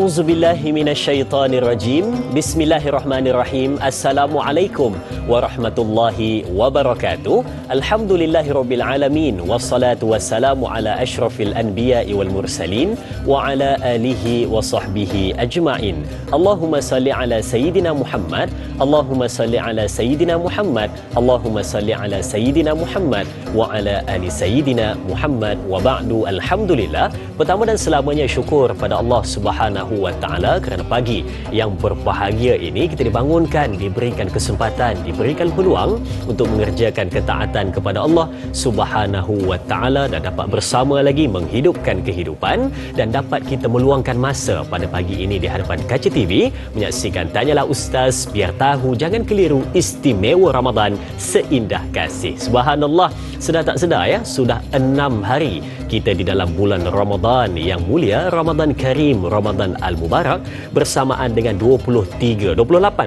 A'udzubillahi minasyaitonirrajim. Bismillahirrahmanirrahim. Assalamualaikum warahmatullahi wabarakatuh. Alhamdulillahirabbil alamin wassalatu wassalamu ala asyrafil anbiya'i wal mursalin wa ala alihi wa sahbihi ajma'in. Allahumma salli ala sayyidina Muhammad. Allahumma salli ala sayyidina Muhammad. Allahumma salli ala sayyidina Muhammad wa ala ali sayyidina Muhammad wa ba'du. Alhamdulillah. Pertama dan selamanya syukur pada Allah Subhanahu wa taala kerana pagi yang berbahagia ini kita dibangunkan, diberikan kesempatan, diberikan peluang untuk mengerjakan ketaatan kepada Allah Subhanahu wa taala dan dapat bersama lagi menghidupkan kehidupan dan dapat kita meluangkan masa pada pagi ini di hadapan kaca TV menyaksikan Tanyalah Ustaz, biar tahu jangan keliru, istimewa Ramadan seindah kasih. Subhanallah, sedar tak sedar ya, sudah 6 hari kita di dalam bulan Ramadan yang mulia, Ramadan Karim, Ramadan Al-Mubarak, bersamaan dengan 28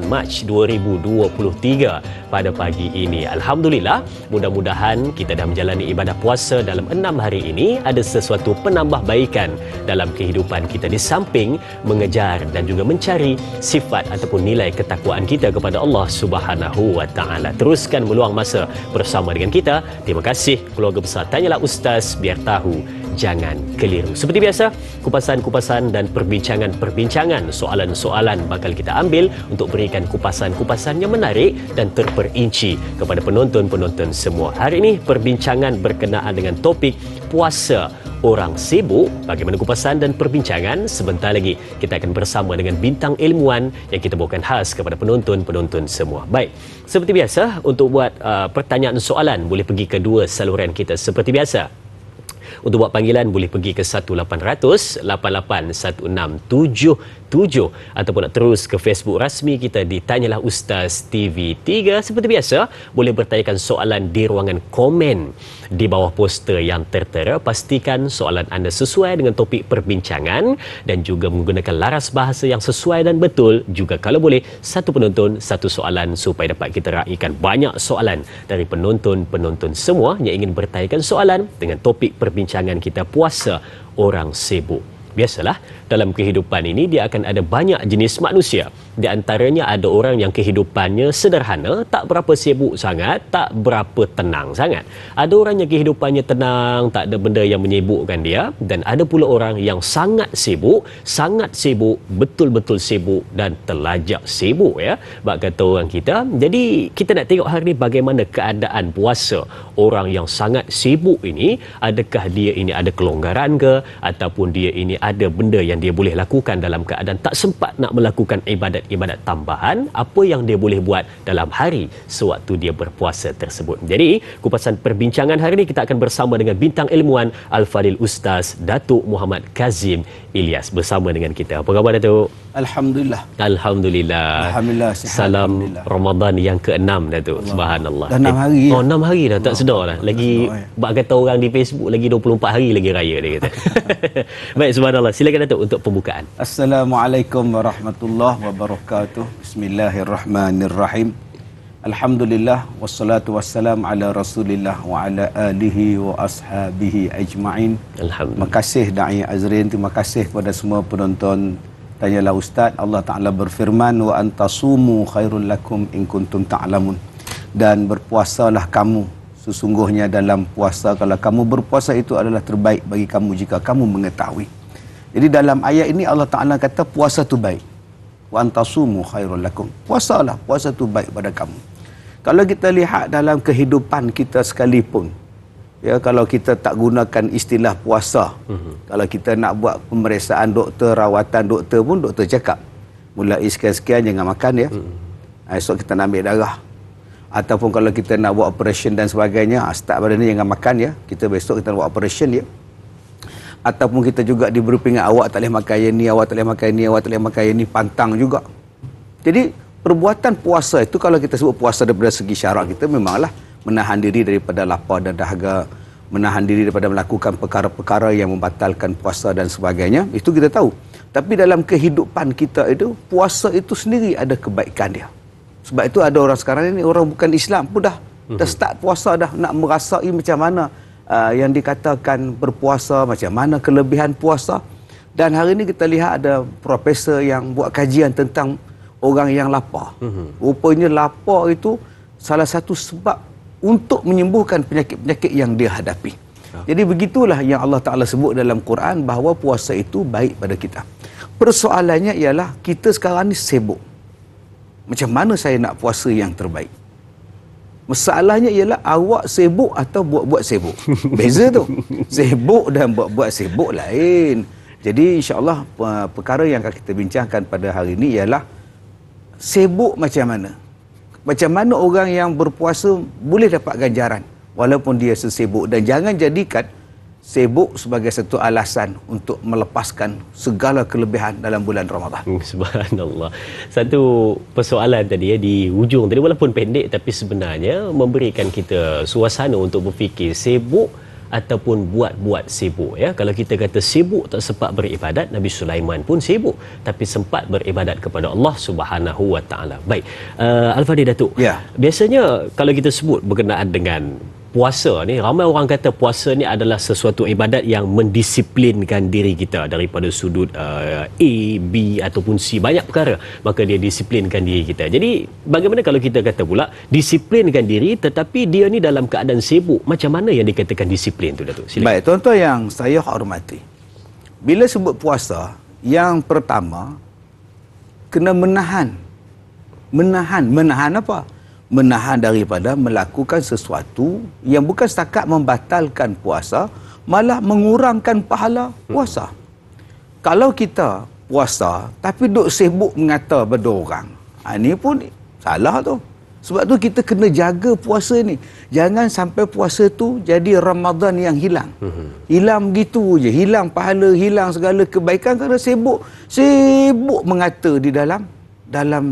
Mac 2023 pada pagi ini. Alhamdulillah, mudah-mudahan kita dah menjalani ibadah puasa dalam 6 hari ini ada sesuatu penambahbaikan dalam kehidupan kita di samping mengejar dan juga mencari sifat ataupun nilai ketakwaan kita kepada Allah Subhanahu wa taala. Teruskan meluang masa bersama dengan kita. Terima kasih keluarga besar Tanyalah Ustaz, biar tahu jangan keliru. Seperti biasa, kupasan-kupasan dan perbincangan-perbincangan, soalan-soalan bakal kita ambil untuk berikan kupasan-kupasan yang menarik dan terperinci kepada penonton-penonton semua. Hari ini perbincangan berkenaan dengan topik puasa orang sibuk. Bagaimana kupasan dan perbincangan? Sebentar lagi kita akan bersama dengan bintang ilmuwan yang kita bawakan khas kepada penonton-penonton semua. Baik, seperti biasa untuk buat pertanyaan soalan boleh pergi ke dua saluran kita seperti biasa. Untuk buat panggilan boleh pergi ke 1800 88 1677 ataupun nak terus ke Facebook rasmi kita di Tanyalah Ustaz TV3. Seperti biasa, boleh bertanyakan soalan di ruangan komen di bawah poster yang tertera. Pastikan soalan anda sesuai dengan topik perbincangan dan juga menggunakan laras bahasa yang sesuai dan betul. Juga kalau boleh, satu penonton, satu soalan supaya dapat kita raikan banyak soalan dari penonton-penonton semua yang ingin bertanyakan soalan dengan topik perbincangan kita puasa orang sibuk. Biasalah, dalam kehidupan ini dia akan ada banyak jenis manusia. Di antaranya ada orang yang kehidupannya sederhana, tak berapa sibuk sangat, tak berapa tenang sangat. Ada orang yang kehidupannya tenang, tak ada benda yang menyibukkan dia. Dan ada pula orang yang sangat sibuk, betul-betul sibuk dan terlajak sibuk ya, bak kata orang kita. Jadi kita nak tengok hari ini bagaimana keadaan puasa orang yang sangat sibuk ini. Adakah dia ini ada kelonggaran ke, ataupun dia ini ada benda yang dia boleh lakukan dalam keadaan tak sempat nak melakukan ibadat tambahan, apa yang dia boleh buat dalam hari sewaktu dia berpuasa tersebut. Jadi, kupasan perbincangan hari ini kita akan bersama dengan bintang ilmuwan Al-Fadil Ustaz Datuk Muhammad Kazim Ilyas bersama dengan kita. Apa khabar Datuk? Alhamdulillah. Alhamdulillah. Alhamdulillah. Salam Ramadan yang ke-6 Datuk. Subhanallah. Dah 6 hari. Oh, 6 hari dah, tak sedar dah. Lagi bak kata orang di Facebook lagi 24 hari lagi raya dia kata. Baik, subhanallah. Silakan Datuk untuk pembukaan. Assalamualaikum warahmatullahi wabarakatuh. Bismillahirrahmanirrahim. Alhamdulillah wassalatu wassalam ala Rasulillah wa ala alihi wa ashabihi ajma'in. Alhamdulillah. Terima kasih Da'i Azrin, terima kasih kepada semua penonton Tanyalah Ustaz. Allah Taala berfirman, wa antasumu khairul lakum in kuntum ta'lamun. Dan berpuasalah kamu, sesungguhnya dalam puasa, kalau kamu berpuasa itu adalah terbaik bagi kamu jika kamu mengetahui. Jadi dalam ayat ini Allah Ta'ala kata puasa tu baik. Wa antasumu khairul lakum. Puasalah, puasa tu baik pada kamu. Kalau kita lihat dalam kehidupan kita sekalipun, ya, kalau kita tak gunakan istilah puasa, kalau kita nak buat pemeriksaan doktor, rawatan doktor pun doktor cakap mulai sekian-sekian jangan makan ya. Esok kita nak ambil darah. Ataupun kalau kita nak buat operation dan sebagainya, start pada ni jangan makan ya. Kita besok kita nak buat operation ya. Ataupun kita juga diberi peringatan, awak tak boleh makan yang ni, awak tak boleh makan yang ni, awak tak boleh makan yang ni, pantang juga. Jadi perbuatan puasa itu, kalau kita sebut puasa daripada segi syarak kita, memanglah menahan diri daripada lapar dan dahaga, menahan diri daripada melakukan perkara-perkara yang membatalkan puasa dan sebagainya. Itu kita tahu. Tapi dalam kehidupan kita itu, puasa itu sendiri ada kebaikan dia. Sebab itu ada orang sekarang ini, orang bukan Islam pun dah start puasa dah, nak merasai macam mana yang dikatakan berpuasa, macam mana kelebihan puasa. Dan hari ini kita lihat ada profesor yang buat kajian tentang orang yang lapar. Rupanya lapar itu salah satu sebab untuk menyembuhkan penyakit-penyakit yang dia hadapi. Jadi begitulah yang Allah Ta'ala sebut dalam Quran bahawa puasa itu baik pada kita. Persoalannya ialah kita sekarang ni sibuk. Macam mana saya nak puasa yang terbaik? Masalahnya ialah awak sibuk atau buat-buat sibuk. Beza tu. Sibuk dan buat-buat sibuk lain. Jadi insya-Allah perkara yang akan kita bincangkan pada hari ini ialah sibuk macam mana? Macam mana orang yang berpuasa boleh dapat ganjaran walaupun dia sesibuk, dan jangan jadikan sibuk sebagai satu alasan untuk melepaskan segala kelebihan dalam bulan Ramadan. Subhanallah. Satu persoalan tadi di hujung tadi, walaupun pendek tapi sebenarnya memberikan kita suasana untuk berfikir sibuk ataupun buat-buat sibuk, ya. Kalau kita kata sibuk tak sempat beribadat, Nabi Sulaiman pun sibuk tapi sempat beribadat kepada Allah Subhanahu Wa Taala. Baik, Al-Fadhil Datuk. Ya. Biasanya kalau kita sebut berkenaan dengan puasa ni, ramai orang kata puasa ni adalah sesuatu ibadat yang mendisiplinkan diri kita daripada sudut A, B ataupun C, banyak perkara, maka dia disiplinkan diri kita. Jadi bagaimana kalau kita kata pula disiplinkan diri tetapi dia ni dalam keadaan sibuk, macam mana yang dikatakan disiplin tu, Datuk? Silakan. Baik, tuan-tuan yang saya hormati, bila sebut puasa, yang pertama kena menahan apa? Menahan daripada melakukan sesuatu yang bukan setakat membatalkan puasa, malah mengurangkan pahala puasa. Kalau kita puasa tapi duk sibuk mengata pada orang, ini pun salah tu. Sebab tu kita kena jaga puasa ni. Jangan sampai puasa tu jadi Ramadan yang hilang. Hilang begitu je, hilang pahala, hilang segala kebaikan kerana sibuk mengata di dalam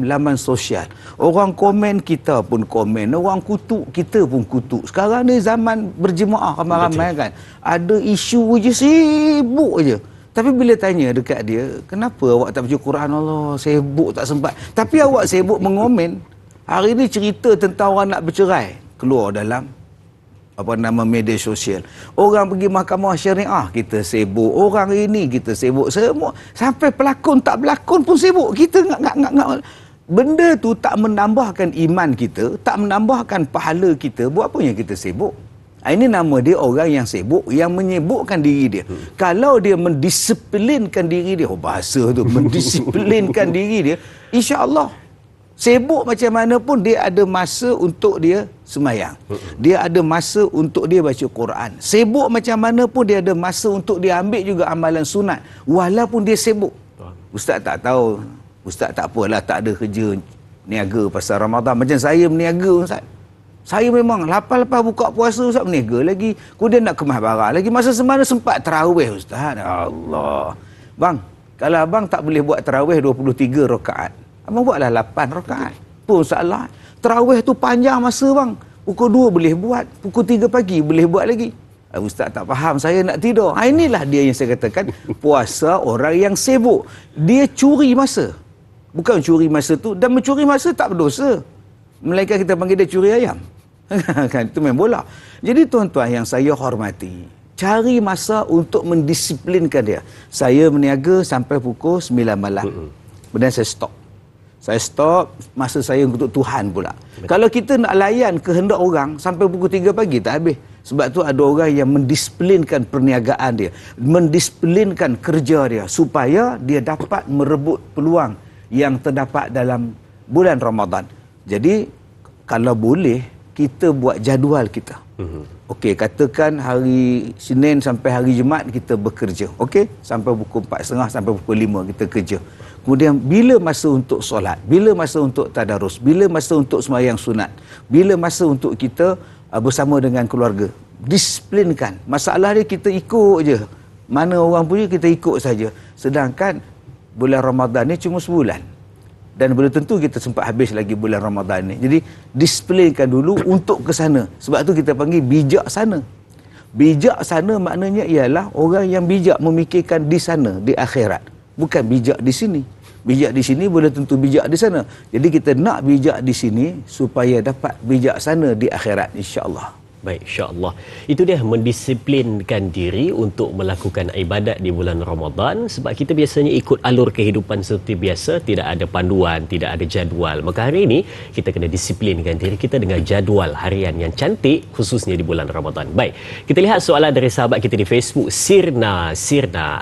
laman sosial. Orang komen, kita pun komen. Orang kutuk, kita pun kutuk. Sekarang ni zaman berjemaah ramai-ramai kan. Ada isu je, sibuk je. Tapi bila tanya dekat dia, kenapa awak tak baca Quran? Allah, sibuk tak sempat. Tapi awak sibuk mengomen. Hari ni cerita tentang orang nak bercerai, keluar dalam media sosial. Orang pergi mahkamah syariah, kita sibuk. Orang ini kita sibuk. Semua sampai pelakon tak berlakon pun sibuk. Kita ngak. Benda tu tak menambahkan iman kita, tak menambahkan pahala kita. Buat apa yang kita sibuk? Ini nama dia orang yang sibuk, yang menyibukkan diri dia. Kalau dia mendisiplinkan diri dia, bahasa tu, mendisiplinkan diri dia, insya-Allah sibuk macam mana pun dia ada masa untuk dia semayang. Dia ada masa untuk dia baca Quran. Sibuk macam mana pun dia ada masa untuk dia ambil juga amalan sunat walaupun dia sibuk. Ustaz tak tahu, ustaz tak apalah, tak ada kerja niaga pasal Ramadan. Macam saya berniaga, Ustaz. Saya memang lepas buka puasa, Ustaz, berniaga lagi. Kemudian nak kemas barang lagi. Masa semana sempat tarawih, Ustaz. Allah. Bang, kalau abang tak boleh buat tarawih 23 rakaat, abang buatlah 8 rakaat. Pun salah. Tarawih tu panjang masa, bang. Pukul 2 boleh buat, pukul 3 pagi boleh buat lagi. Ustaz tak faham, saya nak tidur. Inilah dia yang saya katakan puasa orang yang sibuk. Dia curi masa. Bukan curi masa tu, dan mencuri masa tak berdosa. Melainkan kita panggil dia curi ayam. Kan, itu main bola. Jadi tuan-tuan yang saya hormati, cari masa untuk mendisiplinkan dia. Saya berniaga sampai pukul 9 malam. Kemudian saya stop. Saya stop, masa saya untuk Tuhan pula. Betul. Kalau kita nak layan kehendak orang sampai pukul 3 pagi, tak habis. Sebab tu ada orang yang mendisiplinkan perniagaan dia, mendisiplinkan kerja dia, supaya dia dapat merebut peluang yang terdapat dalam bulan Ramadan. Jadi, kalau boleh, kita buat jadual kita. Okey, katakan hari Senin sampai hari Jumaat kita bekerja. Okey, sampai pukul 4.30 sampai pukul 5 kita kerja. Kemudian bila masa untuk solat, bila masa untuk tadarus, bila masa untuk sembahyang sunat, bila masa untuk kita bersama dengan keluarga. Disiplinkan. Masalah dia kita ikut je. Mana orang punya kita ikut saja. Sedangkan bulan Ramadan ni cuma sebulan. Dan belum tentu kita sempat habis lagi bulan Ramadan ni. Jadi disiplinkan dulu untuk ke sana. Sebab tu kita panggil bijak sana. Bijak sana maknanya ialah orang yang bijak memikirkan di sana, di akhirat. Bukan bijak di sini. Bijak di sini boleh tentu bijak di sana. Jadi kita nak bijak di sini supaya dapat bijak sana di akhirat, insya-Allah. Baik, insya-Allah. Itu dia mendisiplinkan diri untuk melakukan ibadat di bulan Ramadan, sebab kita biasanya ikut alur kehidupan seperti biasa, tidak ada panduan, tidak ada jadual. Maka hari ini kita kena disiplinkan diri kita dengan jadual harian yang cantik, khususnya di bulan Ramadan. Baik, kita lihat soalan dari sahabat kita di Facebook, Sirna.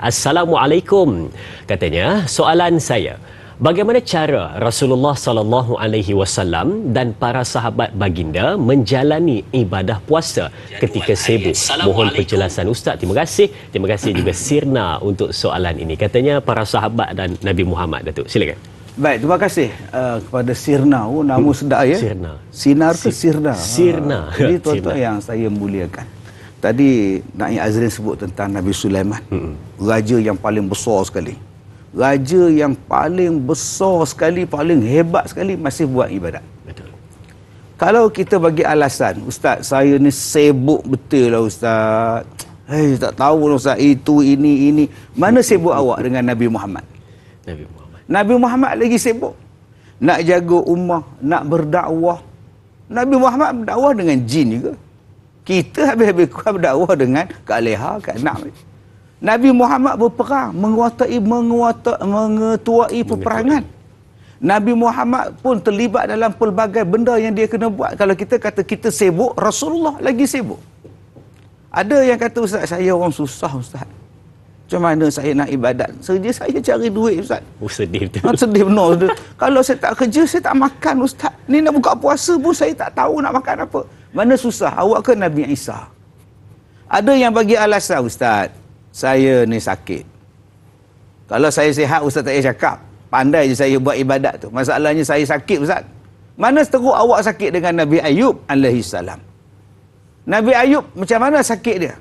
Assalamualaikum. Katanya, soalan saya, bagaimana cara Rasulullah sallallahu alaihi wasallam dan para sahabat baginda menjalani ibadah puasa ketika sibuk? Mohon penjelasan Ustaz. Terima kasih. Terima kasih juga Sirna untuk soalan ini. Katanya para sahabat dan Nabi Muhammad, Datuk. Silakan. Baik, terima kasih kepada Sirna. Oh, nama sedap ya. Sirna. Sinar ke Sirna? Sirna. Jadi tuan-tuan yang saya muliakan. Tadi Naik Azrin sebut tentang Nabi Sulaiman. Raja yang paling besar sekali. Raja yang paling besar sekali, paling hebat sekali, masih buat ibadat. Betul. Kalau kita bagi alasan, Ustaz, saya ni sibuk betul lah Ustaz. Tak tahu lah Ustaz, itu, ini. Mana sibuk awak dengan Nabi Muhammad? Nabi Muhammad lagi sibuk. Nak jaga ummah, nak berdakwah. Nabi Muhammad berdakwah dengan jin juga. Kita habis-habis berdakwah dengan Kak Leha, Kak Nak. Nabi Muhammad berperang, mengetuai peperangan. Nabi Muhammad pun terlibat dalam pelbagai benda yang dia kena buat. Kalau kita kata kita sibuk, Rasulullah lagi sibuk. Ada yang kata, Ustaz, saya orang susah Ustaz. Macam mana saya nak ibadat? Saja saya cari duit Ustaz. Sedih tu. Sedih benar. Kalau saya tak kerja, saya tak makan Ustaz. Ni nak buka puasa pun saya tak tahu nak makan apa. Mana susah? Awak ke Nabi Isa? Ada yang bagi alasan, Ustaz, saya ni sakit. Kalau saya sihat, Ustaz tak payah cakap. Pandai je saya buat ibadat tu. Masalahnya saya sakit, Ustaz. Mana seteruk awak sakit dengan Nabi Ayub alaihissalam? Nabi Ayub macam mana sakit dia?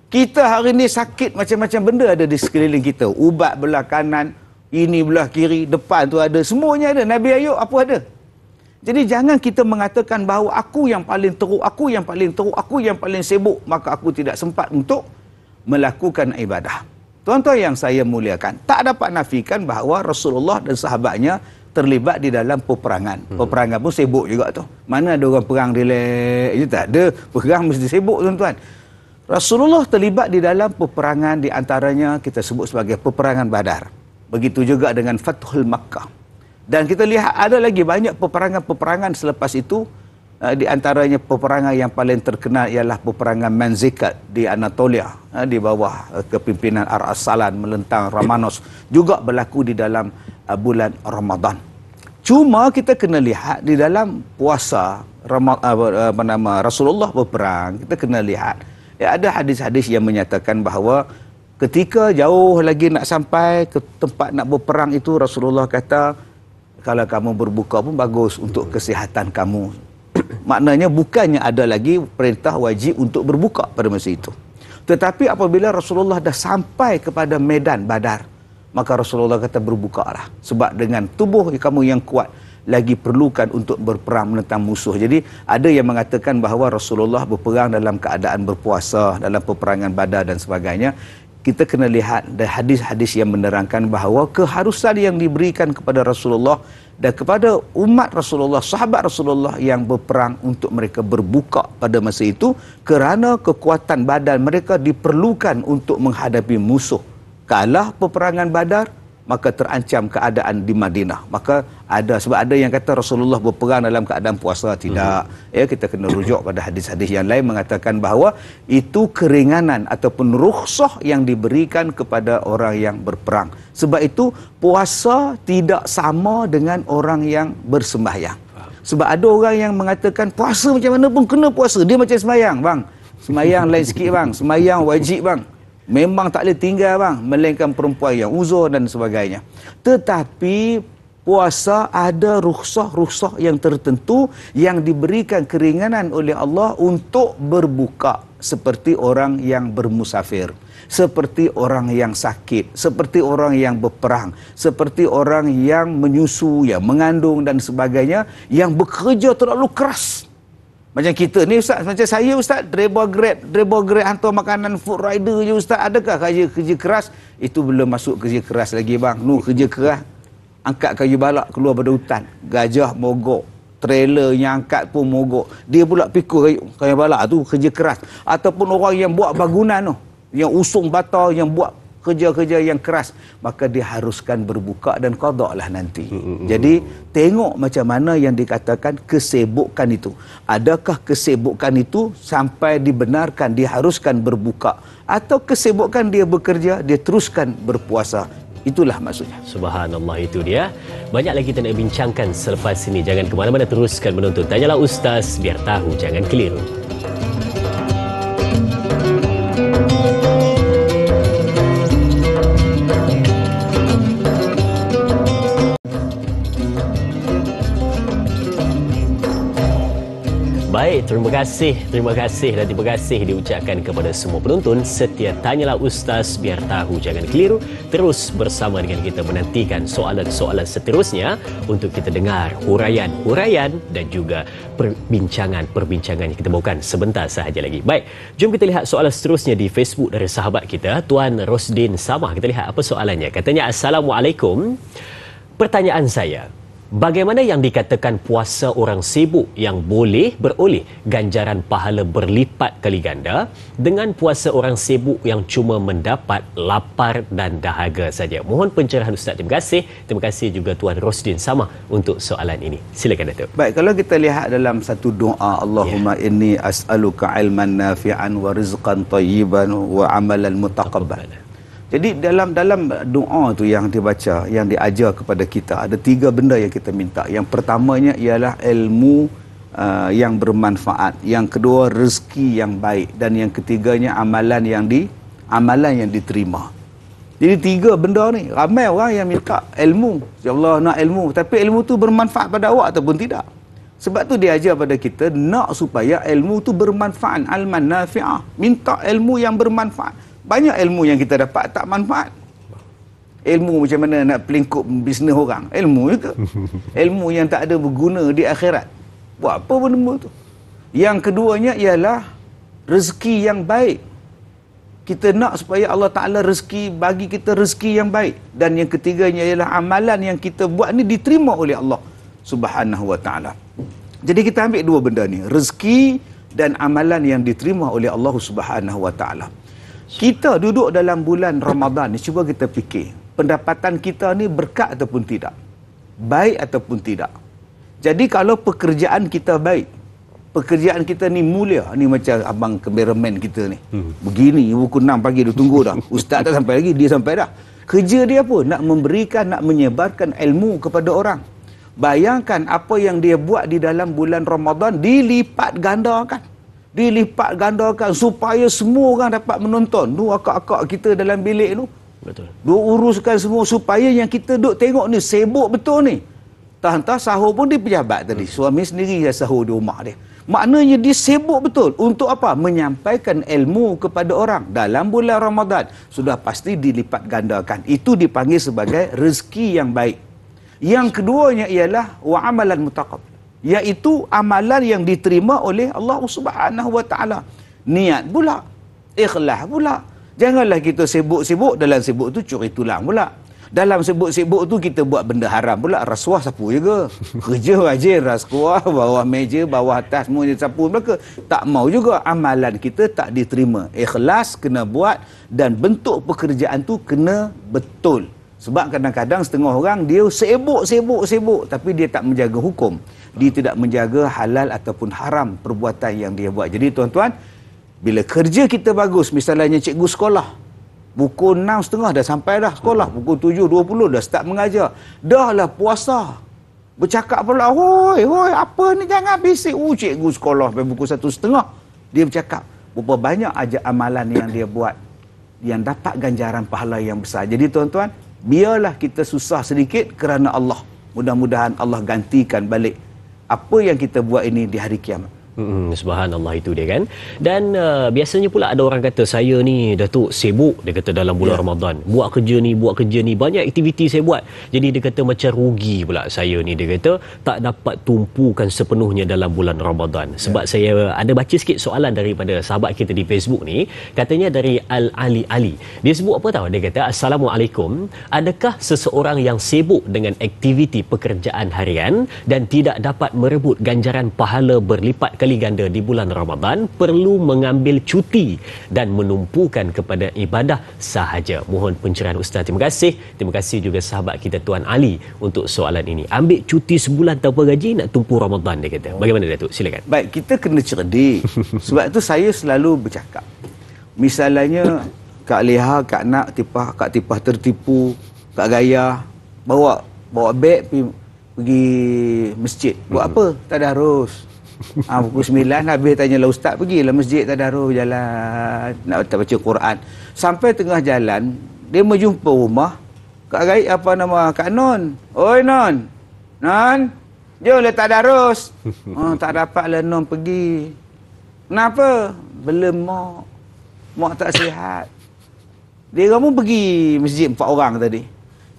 Kita hari ni sakit macam-macam benda ada di sekeliling kita. Ubat belah kanan, ini belah kiri, depan tu ada. Semuanya ada. Nabi Ayub apa ada? Jadi jangan kita mengatakan bahawa aku yang paling teruk, aku yang paling teruk, aku yang paling sibuk, maka aku tidak sempat untuk melakukan ibadah. Tuan-tuan yang saya muliakan, tak dapat nafikan bahawa Rasulullah dan sahabatnya terlibat di dalam peperangan. Peperangan pun sibuk juga tu. Mana ada orang perang relax je, tak ada. Perang mesti sibuk, tuan-tuan. Rasulullah terlibat di dalam peperangan, di antaranya kita sebut sebagai peperangan Badar. Begitu juga dengan Fathul Makkah. Dan kita lihat ada lagi banyak peperangan-peperangan selepas itu. Di antaranya peperangan yang paling terkenal ialah peperangan Manzikat di Anatolia, di bawah kepimpinan Ar-Assalan melentang Ramanos, juga berlaku di dalam bulan Ramadan. Cuma kita kena lihat di dalam puasa Rasulullah berperang, kita kena lihat ada hadis-hadis yang menyatakan bahawa ketika jauh lagi nak sampai ke tempat nak berperang itu, Rasulullah kata, kalau kamu berbuka pun bagus untuk kesihatan kamu. Maknanya bukannya ada lagi perintah wajib untuk berbuka pada masa itu. Tetapi apabila Rasulullah dah sampai kepada medan Badar, maka Rasulullah kata berbukalah. Sebab dengan tubuh kamu yang kuat, lagi perlukan untuk berperang menentang musuh. Jadi ada yang mengatakan bahawa Rasulullah berperang dalam keadaan berpuasa, dalam peperangan Badar dan sebagainya. Kita kena lihat dari hadis-hadis yang menerangkan bahawa keharusan yang diberikan kepada Rasulullah dan kepada umat Rasulullah, sahabat Rasulullah yang berperang untuk mereka berbuka pada masa itu kerana kekuatan badan mereka diperlukan untuk menghadapi musuh. Kalah peperangan Badar, maka terancam keadaan di Madinah. Maka ada, sebab ada yang kata Rasulullah berperang dalam keadaan puasa. Tidak. Ya, kita kena rujuk pada hadis-hadis yang lain mengatakan bahawa itu keringanan ataupun rukhsah yang diberikan kepada orang yang berperang. Sebab itu puasa tidak sama dengan orang yang bersembahyang. Sebab ada orang yang mengatakan puasa macam mana pun kena puasa. Dia macam sembahyang, bang. Sembahyang lain sikit, bang. Sembahyang wajib, bang. Memang tak boleh tinggal, bang, melainkan perempuan yang uzur dan sebagainya. Tetapi puasa ada rukhsah-rukhsah yang tertentu yang diberikan keringanan oleh Allah untuk berbuka, seperti orang yang bermusafir, seperti orang yang sakit, seperti orang yang berperang, seperti orang yang menyusu, yang mengandung dan sebagainya, yang bekerja terlalu keras. Macam kita ni, Ustaz, macam saya, Ustaz, driver Grab hantar makanan, food rider je, Ustaz. Adakah kerja keras? Itu belum masuk kerja keras lagi, bang. Kerja keras, angkat kayu balak keluar pada hutan, gajah mogok, trailer yang angkat pun mogok. Dia pula pikul kayu balak tu kerja keras. Ataupun orang yang buat bangunan tu, yang usung bata, yang buat kerja-kerja yang keras, maka dia haruskan berbuka dan qada lah nanti. Jadi tengok macam mana yang dikatakan kesibukan itu. Adakah kesibukan itu sampai dibenarkan diharuskan berbuka, atau kesibukan dia bekerja dia teruskan berpuasa. Itulah maksudnya. Subhanallah, itu dia. Banyak lagi kita nak bincangkan selepas ini. Jangan ke mana-mana, teruskan menonton Tanyalah Ustaz, biar tahu jangan keliru. Baik, terima kasih dan terima kasih diucapkan kepada semua penonton setia Tanyalah Ustaz, biar tahu jangan keliru. Terus bersama dengan kita menantikan soalan-soalan seterusnya untuk kita dengar huraian dan juga perbincangan yang kita bawakan sebentar sahaja lagi. Baik, jom kita lihat soalan seterusnya di Facebook dari sahabat kita, Tuan Rosdin Samah. Kita lihat apa soalannya. Katanya, Assalamualaikum. Pertanyaan saya, bagaimana yang dikatakan puasa orang sibuk yang boleh beroleh ganjaran pahala berlipat kali ganda dengan puasa orang sibuk yang cuma mendapat lapar dan dahaga saja? Mohon pencerahan Ustaz. Terima kasih. Terima kasih juga Tuan Rosdin Samah untuk soalan ini. Silakan Datuk. Baik, kalau kita lihat dalam satu doa, Allahumma inni as'aluka ilman nafi'an wa rizqan tayyiban wa amalan mutaqabbal. Jadi dalam doa tu yang dibaca, yang diajar kepada kita, ada 3 benda yang kita minta. Yang pertamanya ialah ilmu yang bermanfaat, yang kedua rezeki yang baik, dan yang ketiganya amalan yang diterima. Jadi 3 benda ni. Ramai orang yang minta ilmu. Ya Allah, nak ilmu, tapi ilmu tu bermanfaat pada awak ataupun tidak. Sebab tu dia ajar pada kita nak supaya ilmu tu bermanfaat, alman nafi'ah. Minta ilmu yang bermanfaat. Banyak ilmu yang kita dapat tak manfaat. Ilmu macam mana nak pelingkup bisnes orang, ilmu juga. Ilmu yang tak ada berguna di akhirat. Buat apa benda tu? Yang keduanya ialah rezeki yang baik. Kita nak supaya Allah Ta'ala bagi kita rezeki yang baik. Dan yang ketiganya ialah amalan yang kita buat ni diterima oleh Allah Subhanahu Wa Ta'ala. Jadi kita ambil 2 benda ni, rezeki dan amalan yang diterima oleh Allah Subhanahu Wa Ta'ala. Kita duduk dalam bulan Ramadan ni, cuba kita fikir, pendapatan kita ni berkat ataupun tidak, baik ataupun tidak. Jadi kalau pekerjaan kita baik, pekerjaan kita ni mulia, ni macam abang kameraman kita ni, begini pukul 6 pagi dia tunggu dah, ustaz tak sampai lagi, dia sampai dah. Kerja dia apa? Nak memberikan, nak menyebarkan ilmu kepada orang. Bayangkan apa yang dia buat di dalam bulan Ramadan dilipat gandakan supaya semua orang dapat menonton. Tu akak-akak kita dalam bilik tu, betul, duk uruskan semua supaya yang kita duk tengok ni sibuk betul ni. Entah sahur pun dia pejabat tadi, suami sendiri yang sahur di rumah dia. Maknanya dia sibuk betul. Untuk apa? Menyampaikan ilmu kepada orang dalam bulan Ramadan. Sudah pasti dilipat gandakan. Itu dipanggil sebagai rezeki yang baik. Yang keduanya ialah wa amalan mutaqabbal, iaitu amalan yang diterima oleh Allah Subhanahu Wa Ta'ala. Niat pula, ikhlas pula. Janganlah kita sibuk-sibuk, dalam sibuk tu curi tulang pula. Dalam sibuk-sibuk tu kita buat benda haram pula. Rasuah sapu juga. Kerja rajin, rasuah, bawah meja, bawah atas, semua sapu belaka. Tak mau juga, amalan kita tak diterima. Ikhlas kena buat, dan bentuk pekerjaan tu kena betul. Sebab kadang-kadang setengah orang dia sibuk, tapi dia tak menjaga hukum. Dia tidak menjaga halal ataupun haram perbuatan yang dia buat. Jadi tuan-tuan, bila kerja kita bagus, misalnya cikgu sekolah, pukul 6.30 dah sampai dah sekolah, pukul 7.20 dah start mengajar, dah lah puasa, bercakap pula, hoi, apa ni, jangan bisik. Cikgu sekolah sampai pukul 1.30 dia bercakap. Berapa banyak aja amalan yang dia buat yang dapat ganjaran pahala yang besar. Jadi tuan-tuan, biarlah kita susah sedikit kerana Allah. Mudah-mudahan Allah gantikan balik apa yang kita buat ini di hari kiamat. Subhanallah, itu dia kan. Dan biasanya pula ada orang kata, saya ni Datuk sibuk, dia kata dalam bulan Ramadan, buat kerja ni, banyak aktiviti saya buat. Jadi dia kata macam rugi pula saya ni, dia kata tak dapat tumpukan sepenuhnya dalam bulan Ramadan. Sebab saya ada baca sikit soalan daripada sahabat kita di Facebook ni, katanya dari Al-Ali Ali. Dia sebut apa tahu? Dia kata, Assalamualaikum, adakah seseorang yang sibuk dengan aktiviti pekerjaan harian dan tidak dapat merebut ganjaran pahala berlipat kali ganda di bulan Ramadan perlu mengambil cuti dan menumpukan kepada ibadah sahaja? Mohon pencerahan Ustaz. Terima kasih juga sahabat kita Tuan Ali untuk soalan ini. Ambil cuti sebulan tanpa gaji nak tumpu Ramadan, dia kata. Bagaimana Datuk? Silakan. Baik, kita kena cerdik. Sebab tu saya selalu bercakap. Misalnya Kak Leha, Kak Nak, Kak Tipah tertipu, Kak Gaya bawa beg pergi masjid. Buat apa? Tadarus. Pukul 9 habis tanyalah ustaz, pergilah masjid tadarus, jalan nak baca Quran. Sampai tengah jalan dia menjumpa rumah Kak Gaya, Kak Non. Oi Non. Non, jomlah tadarus. Tak dapatlah Non pergi. Kenapa? Belum mak tak sihat. Dia kamu pergi masjid 4 orang tadi.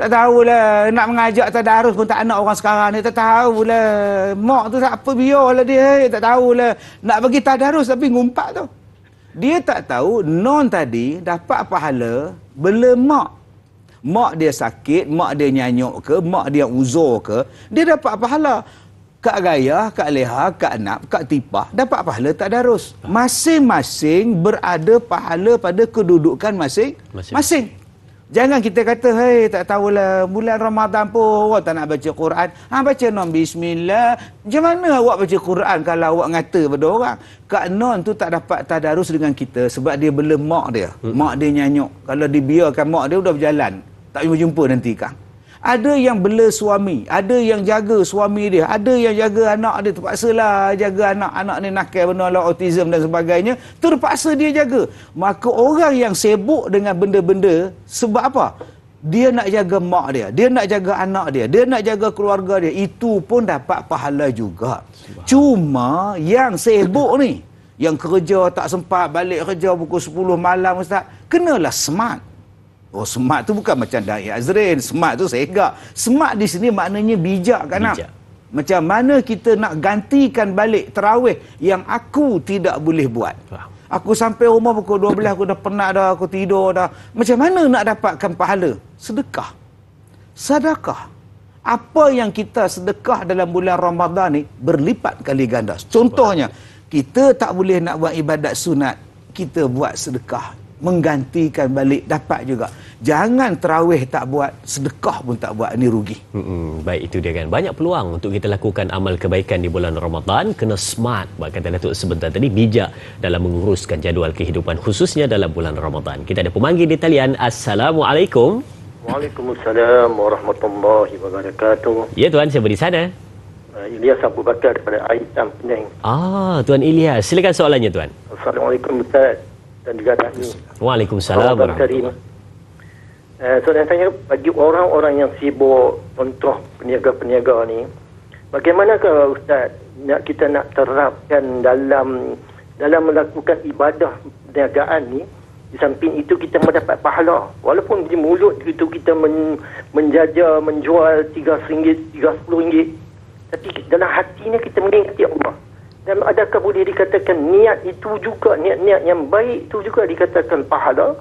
Tak tahulah, nak mengajak tadarus pun tak nak orang sekarang ni. Tak tahulah, mak tu tak apa, biarlah dia. Tak tahulah, nak pergi tadarus tapi ngumpat tu. Dia tak tahu Non tadi dapat pahala belum mak. Mak dia sakit, mak dia nyanyuk ke, mak dia uzur ke, dia dapat pahala. Kak Gaya, Kak Leha, Kak Nak, Kak Tipah dapat pahala tadarus. Masing-masing berada pahala pada kedudukan masing-masing. Jangan kita kata, hei tak tahulah bulan Ramadan pun awak tak nak baca Quran. Baca Non bismillah. Macam mana awak baca Quran kalau awak ngata pada orang? Kak Non tu tak dapat tadarus dengan kita sebab dia belum mak dia. Mak dia nyanyuk. Kalau dibiarkan mak dia sudah berjalan, tak jumpa nanti Kang. Ada yang bela suami, ada yang jaga suami dia, ada yang jaga anak dia, terpaksalah jaga anak ni nakal benda lah, autism dan sebagainya, terpaksa dia jaga. Maka orang yang sibuk dengan benda-benda sebab apa? Dia nak jaga mak dia nak jaga anak dia nak jaga keluarga dia, itu pun dapat pahala juga. Cuma yang sibuk ni, yang kerja tak sempat, balik kerja pukul 10 malam ustaz, kenalah smart. Oh, smart tu bukan macam Da'i Azrin. Smart tu segak. Smart di sini maknanya bijak kan? Bijak. Macam mana kita nak gantikan balik tarawih yang aku tidak boleh buat. Aku sampai rumah pukul 12, aku dah penat dah, aku tidur dah. Macam mana nak dapatkan pahala? Sedekah. Sedekah. Apa yang kita sedekah dalam bulan Ramadan ni berlipat kali ganda. Contohnya, kita tak boleh nak buat ibadat sunat, kita buat sedekah. Menggantikan balik, dapat juga. Jangan tarawih tak buat, sedekah pun tak buat, ni rugi. Baik, itu dia kan. Banyak peluang untuk kita lakukan amal kebaikan di bulan Ramadan. Kena smart, kata Datuk sebentar tadi, bijak dalam menguruskan jadual kehidupan, khususnya dalam bulan Ramadan. Kita ada pemanggil di talian. Assalamualaikum. Waalaikumsalam warahmatullahi wabarakatuh. Ya Tuan, siapa di sana? Ilyas Abu Bakar daripada Aitam, Penang. Tuan Ilyas, silakan soalannya Tuan. Assalamualaikum Ustaz dan juga Dani. Waalaikumsalam warahmatullahi. Soalan saya, bagi orang-orang yang sibuk, contoh peniaga-peniaga ni, bagaimanakah Ustaz kita nak terapkan dalam melakukan ibadah perniagaan ni? Di samping itu kita mendapat pahala, walaupun di mulut itu kita menjaja, menjual RM3, RM30, tapi dalam hatinya kita mengingati Allah. Dan adakah boleh dikatakan niat itu juga, niat-niat yang baik itu juga dikatakan pahala?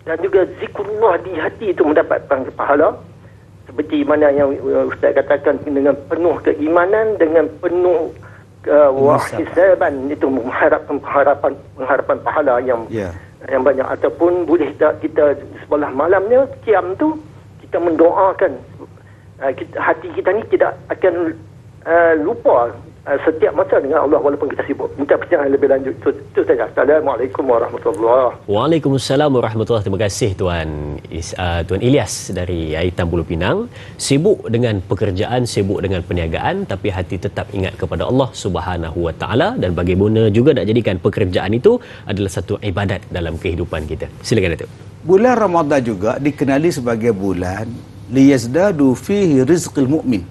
Dan juga zikrullah di hati itu mendapatkan pahala? Seperti mana yang Ustaz katakan, dengan penuh keimanan, dengan penuh wahisaban, itu mengharapkan pengharapan pahala yang banyak. Ataupun boleh tak kita sebelah malamnya, qiyam tu, kita mendoakan, hati kita ni tidak akan lupa setiap masa dengan Allah walaupun kita sibuk. Minta pencerahan lebih lanjut. Itu saja. Assalamualaikum warahmatullahi wabarakatuh. Waalaikumsalam warahmatullahi. Terima kasih Tuan Ilyas dari Aitam Pulau Pinang. Sibuk dengan pekerjaan, sibuk dengan perniagaan, tapi hati tetap ingat kepada Allah Subhanahu Wa Taala, dan bagaimana juga nak jadikan pekerjaan itu adalah satu ibadat dalam kehidupan kita. Silakan Datuk. Bulan Ramadan juga dikenali sebagai bulan liyazdadu fihi rizqil mu'min.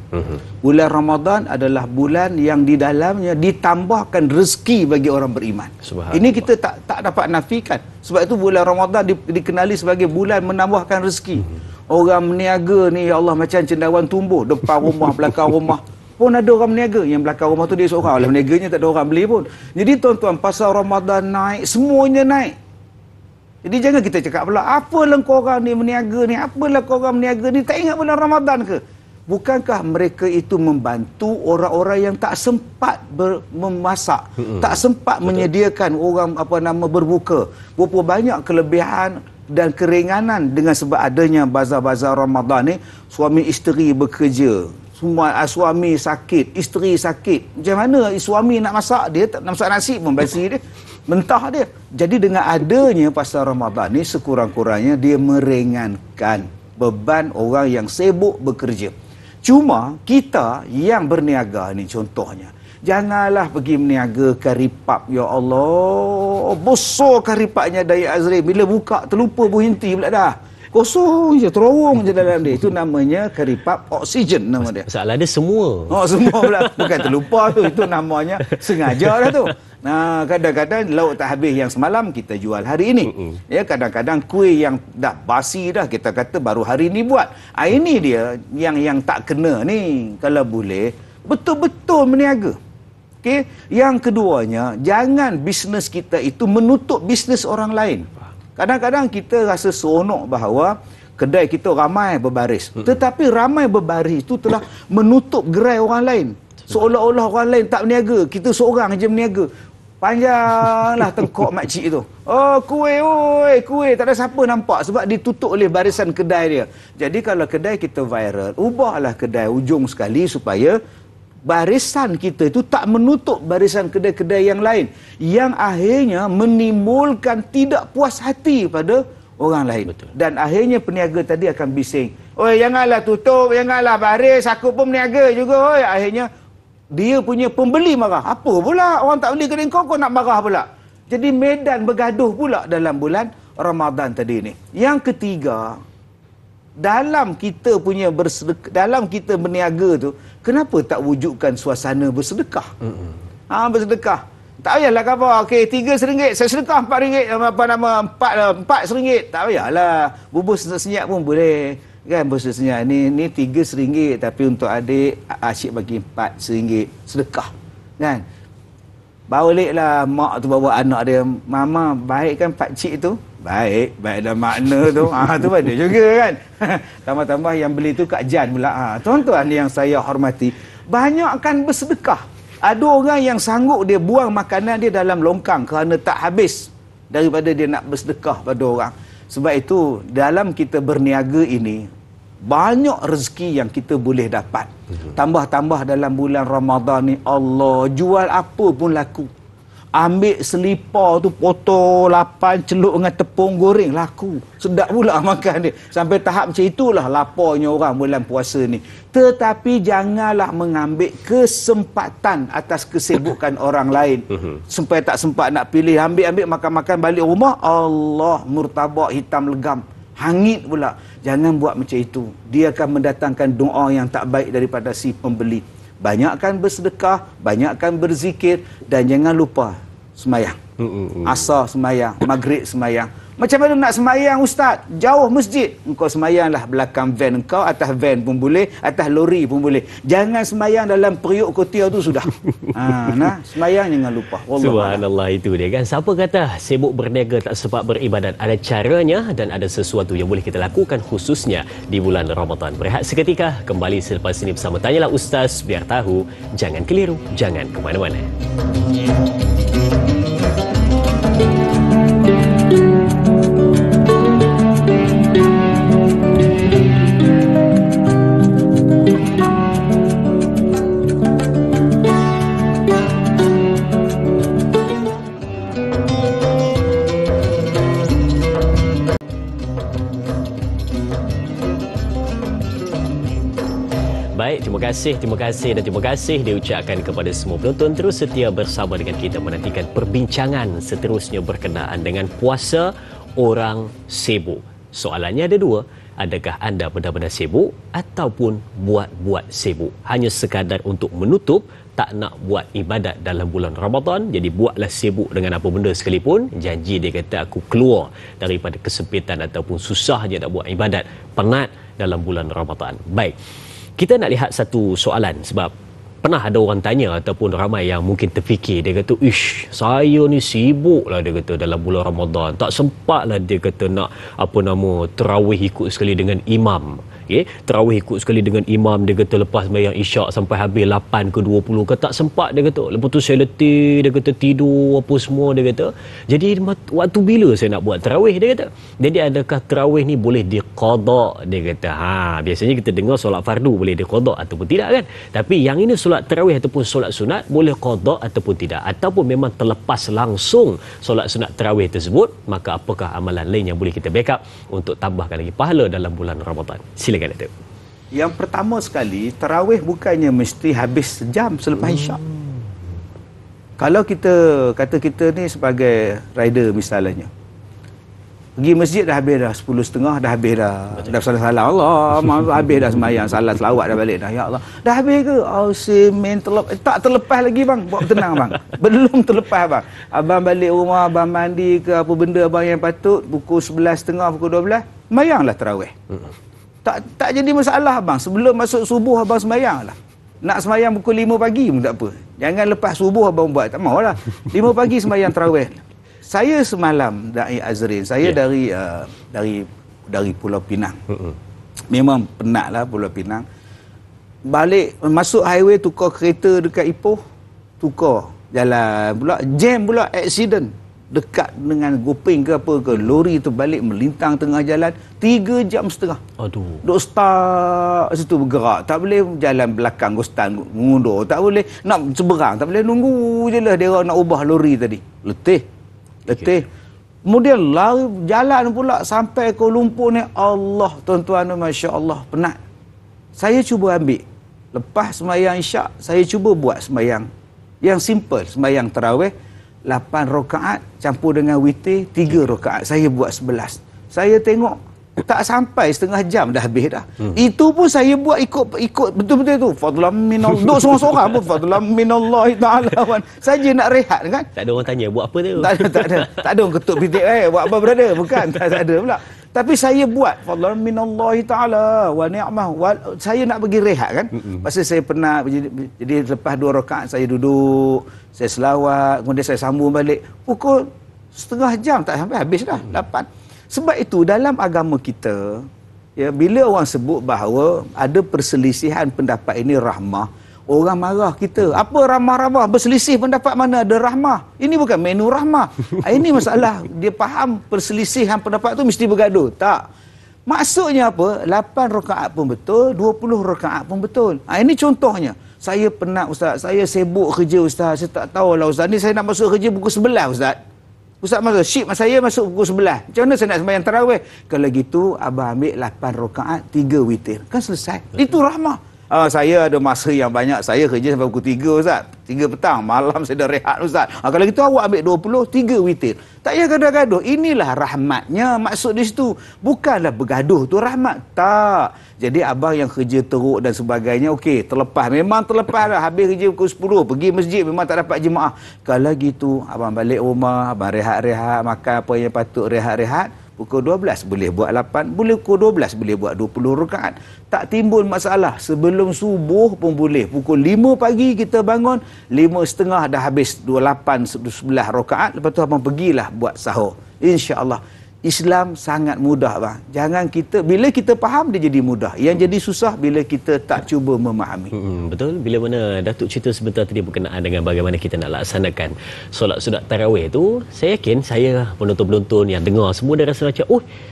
Bulan Ramadan adalah bulan yang di dalamnya ditambahkan rezeki bagi orang beriman. Ini kita tak dapat nafikan. Sebab itu bulan Ramadan dikenali sebagai bulan menambahkan rezeki. Orang meniaga ni, ya Allah, macam cendawan tumbuh, depan rumah, belakang rumah pun ada orang meniaga. Yang belakang rumah tu dia seorang, oleh meniaganya tak ada orang beli pun. Jadi tuan-tuan, pasal Ramadan naik, semuanya naik. Jadi jangan kita cakap pula, apalah korang ni meniaga ni, apalah korang meniaga ni, tak ingat bulan Ramadan ke? Bukankah mereka itu membantu orang-orang yang tak sempat memasak, tak sempat menyediakan orang berbuka? Berapa banyak kelebihan dan keringanan dengan sebab adanya bazar-bazar Ramadan ni. Suami isteri bekerja, semua suami sakit, isteri sakit. Macam mana suami nak masak? Dia tak nak masak nasi pun basi dia, mentah dia. Jadi dengan adanya pasal Ramadan ni, sekurang-kurangnya dia meringankan beban orang yang sibuk bekerja. Cuma kita yang berniaga ni, contohnya, janganlah pergi meniaga karipap. Ya Allah, besar karipapnya Dayak Azri. Bila buka terlupa berhenti pula dah. Kosong je, terowong je dalam dia. Itu namanya karipap oksigen nama dia. Masalah dia semua. Oh, semua pula. Bukan terlupa tu. Itu namanya sengaja lah tu. Nah, kadang-kadang lauk tak habis yang semalam kita jual hari ini. Ya, kadang-kadang kuih yang dah basi dah kita kata baru hari ini buat. Ini dia yang tak kena ni. Kalau boleh betul-betul meniaga. Okey. Yang keduanya, jangan bisnes kita itu menutup bisnes orang lain. Kadang-kadang kita rasa seronok bahawa kedai kita ramai berbaris. Tetapi ramai berbaris itu telah menutup gerai orang lain. Seolah-olah orang lain tak berniaga. Kita seorang je berniaga. Panjanglah tengkok makcik tu. Oh, kuih, oi, kuih. Tak ada siapa nampak sebab ditutup oleh barisan kedai dia. Jadi kalau kedai kita viral, ubahlah kedai ujung sekali supaya barisan kita itu tak menutup barisan kedai-kedai yang lain, yang akhirnya menimbulkan tidak puas hati pada orang lain. Betul. Dan akhirnya peniaga tadi akan bising, oi, janganlah tutup, janganlah baris, aku pun meniaga juga. Oi, akhirnya dia punya pembeli marah. Apa pula orang tak beli kedai kau nak marah pula. Jadi medan bergaduh pula dalam bulan Ramadan tadi ni. Yang ketiga, dalam kita punya dalam kita berniaga tu, kenapa tak wujudkan suasana bersedekah? Bersedekah. Tak payahlah kata, okey, RM3, saya sedekah RM4, empat RM4. Tak payahlah. Bubur senyap pun boleh. Kan bubur senyap ni RM3 tapi untuk adik asyik bagi RM4 sedekah. Kan? Baliklah mak tu bawa anak dia, mama baik kan pakcik tu? Baik dalam makna tu. Tu ada juga kan. Tambah-tambah yang beli tu Kak Jan pula. Tuan-tuan yang saya hormati, banyakkan bersedekah. Ada orang yang sanggup dia buang makanan dia dalam longkang kerana tak habis daripada dia nak bersedekah pada orang. Sebab itu dalam kita berniaga ini, banyak rezeki yang kita boleh dapat. Tambah-tambah dalam bulan Ramadan ni, Allah, jual apa pun laku. Ambil selipar tu, potong 8, celup dengan tepung goreng, laku. Sedap pula makan dia. Sampai tahap macam itulah laparnya orang bulan puasa ni. Tetapi janganlah mengambil kesempatan atas kesibukan orang lain. Sampai tak sempat nak pilih, ambil makan-makan balik rumah, Allah, murtabak hitam legam. Hangit pula. Jangan buat macam itu. Dia akan mendatangkan doa yang tak baik daripada si pembeli. Banyakkan bersedekah, banyakkan berzikir, dan jangan lupa semayang. Asar semayang, maghrib semayang. Macam mana nak semayang, Ustaz? Jauh masjid. Engkau semayanglah belakang van engkau, atas van pun boleh, atas lori pun boleh. Jangan semayang dalam periuk kotia tu sudah. Semayang jangan lupa. Subhanallah, itu dia kan. Siapa kata sibuk berniaga tak sempat beribadat? Ada caranya dan ada sesuatu yang boleh kita lakukan khususnya di bulan Ramadan. Berehat seketika, kembali selepas ini bersama Tanyalah Ustaz. Biar tahu, jangan keliru, jangan ke mana-mana. Baik, terima kasih diucapkan kepada semua penonton. Terus setia bersama dengan kita menantikan perbincangan seterusnya berkenaan dengan puasa orang sibuk. Soalannya ada dua. adakah anda benar-benar sibuk ataupun buat-buat sibuk? Hanya sekadar untuk menutup, tak nak buat ibadat dalam bulan Ramadan, jadi buatlah sibuk dengan apa benda sekalipun. Janji dia kata, aku keluar daripada kesempitan ataupun susah je nak buat ibadat, penat dalam bulan Ramadan. Baik, kita nak lihat satu soalan, sebab pernah ada orang tanya ataupun ramai yang mungkin terfikir, dia kata, ish, saya ni sibuk lah, dia kata, dalam bulan Ramadan, tak sempat lah, dia kata, nak terawih ikut sekali dengan imam. Okay? Terawih ikut sekali dengan imam, dia kata, lepas sembahyang isyak sampai habis 8 ke 20 ke, tak sempat, dia kata. Lepas tu saya letih, dia kata, tidur apa semua, dia kata. Jadi waktu bila saya nak buat terawih, dia kata. Jadi adakah terawih ni boleh diqada, dia kata. Biasanya kita dengar solat fardu boleh diqada ataupun tidak kan. Tapi yang ini solat terawih ataupun solat sunat boleh qada ataupun tidak, ataupun memang terlepas langsung solat sunat terawih tersebut, maka apakah amalan lain yang boleh kita backup untuk tambahkan lagi pahala dalam bulan Ramadan? Silakan Datuk. Yang pertama sekali, tarawih bukannya mesti habis sejam selepas isyak. Kalau kita kata kita ni sebagai rider misalnya, pergi masjid dah habis dah 10.30, dah habis dah. Dah salah-salah, Allah, habis dah sembahyang, salat selawat dah balik dah. Ya Allah, dah habis ke? Main tak terlepas lagi bang. Buat tenang bang. Belum terlepas bang. Abang balik rumah, abang mandi ke apa benda abang yang patut, pukul 11.30, pukul 12, sembahyanglah tarawih. Tak jadi masalah bang. Sebelum masuk subuh abang sembahyang lah. Nak sembahyang pukul 5 pagi pun tak apa. Jangan lepas subuh abang buat. Tak maulah. 5 pagi sembahyang tarawih. Saya semalam Da'i Azrin, saya dari Pulau Pinang. Memang penatlah Pulau Pinang. Balik masuk highway, tukar kereta dekat Ipoh, tukar jalan pula, jam pula, accident dekat dengan Gopeng ke apa ke, lori tu balik melintang tengah jalan 3.5 jam. Aduh. Duk start situ bergerak, tak boleh jalan belakang Gostan mengundur, tak boleh nak seberang, tak boleh, nunggu je lah dia nak ubah lori tadi. Letih. Kemudian lari jalan pula sampai Kuala Lumpur ni, Allah tuan-tuan, masya-Allah, penat. Saya cuba ambil lepas sembahyang isyak, saya cuba buat sembahyang yang simple, sembahyang tarawih 8 rakaat campur dengan witir 3 rakaat. Saya buat 11. Saya tengok tak sampai setengah jam dah habis dah. Itu pun saya buat ikut betul-betul tu. Fadlan minallah. Duk seorang-seorang pun fadlan minallahi ta'ala. Saja nak rehat kan? Tak ada orang tanya buat apa tu. Tak ada orang ketuk pitik buat apa brother? Bukan, tak ada pula. Tapi saya buat fadlan minallahi ta'ala wa ni'mah. Saya nak pergi rehat kan? Pasal saya penat, jadi lepas 2 rakaat saya duduk, saya selawat, kemudian saya sambung balik. Pukul setengah jam tak sampai habis dah, 8. Sebab itu dalam agama kita, ya, bila orang sebut bahawa ada perselisihan pendapat ini rahmah, orang marah kita. Apa ramah-ramah? Berselisih pendapat mana ada rahmah? Ini bukan menu rahmah. Ini masalah. Dia faham perselisihan pendapat tu mesti bergaduh. Tak. Maksudnya apa? 8 rakaat pun betul, 20 rakaat pun betul. Ini contohnya. Saya penat Ustaz, saya sibuk kerja Ustaz, saya tak tahulah Ustaz. Ni saya nak masuk kerja pukul 11 Ustaz. Ustaz masuk, shift saya masuk pukul 11. Macam mana saya nak sembahyang tarawih? Kalau gitu, abang ambil 8 rakaat, 3 witir. Kan selesai. Itu rahmah. Saya ada masa yang banyak. Saya kerja sampai pukul 3 Ustaz. 3 petang. Malam saya dah rehat Ustaz. Kalau gitu awak ambil 20, 3 witir. Tak payah gaduh-gaduh. Inilah rahmatnya. Maksud di situ. Bukanlah bergaduh tu rahmat. Tak. Jadi abang yang kerja teruk dan sebagainya, okey, terlepas. Memang terlepas dah. Habis kerja pukul 10. Pergi masjid memang tak dapat jemaah. Kalau gitu, abang balik rumah. Abang rehat-rehat. Makan apa yang patut rehat-rehat. Pukul 12 boleh buat 8, boleh pukul 12 boleh buat 20 rakaat. Tak timbul masalah. Sebelum subuh pun boleh. Pukul 5 pagi kita bangun, 5.30 dah habis 28 11 rakaat. Lepas tu abang pergilah buat sahur. Insya-Allah. Islam sangat mudah bang. Jangan kita, bila kita faham dia jadi mudah. Yang jadi susah bila kita tak cuba memahami. Betul. Bila mana Datuk cerita sebentar tadi berkenaan dengan bagaimana kita nak laksanakan solat sunat tarawih tu, saya yakin saya penonton-penonton yang dengar semua dia rasa macam,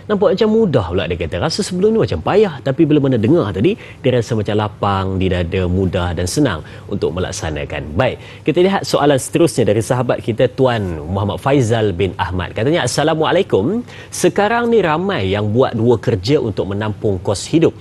nampak macam mudah pula dia kata. Rasa sebelum ni macam payah, tapi bila mana dengar tadi, dia rasa macam lapang di dada, mudah dan senang untuk melaksanakan. Baik, kita lihat soalan seterusnya dari sahabat kita Tuan Muhammad Faizal bin Ahmad. Katanya, Assalamualaikum. Sekarang ni ramai yang buat 2 kerja untuk menampung kos hidup.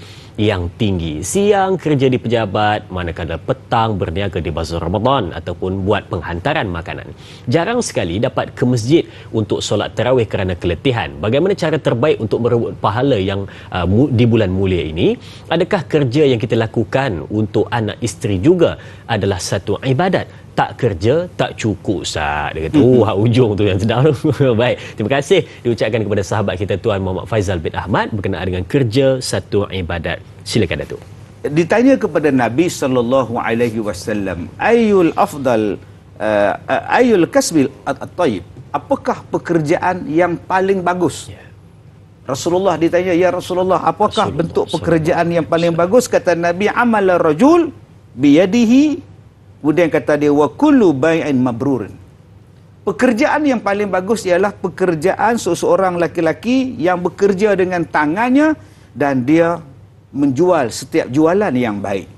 yang tinggi. Siang kerja di pejabat, manakala petang berniaga di bazar Ramadan ataupun buat penghantaran makanan. Jarang sekali dapat ke masjid untuk solat tarawih kerana keletihan. Bagaimana cara terbaik untuk merebut pahala yang di bulan mulia ini? Adakah kerja yang kita lakukan untuk anak isteri juga adalah satu ibadat? Tak kerja, tak cukup, Ustaz. Dia kata, hak ujung tu yang sedang. Baik, terima kasih diucapkan kepada sahabat kita Tuan Muhammad Faizal bin Ahmad berkenaan dengan kerja satu ibadat. Silakan Datuk. Ditanya kepada Nabi SAW, ayul afdal, ayul kasbil at-tayyib, apakah pekerjaan yang paling bagus? Rasulullah ditanya, ya Rasulullah, apakah bentuk pekerjaan yang paling bagus? Kata Nabi, amal rajul biyadihi. Kemudian kata dia, wa kullu bai'in mabrurin. Pekerjaan yang paling bagus ialah pekerjaan seseorang laki-laki yang bekerja dengan tangannya dan dia menjual setiap jualan yang baik.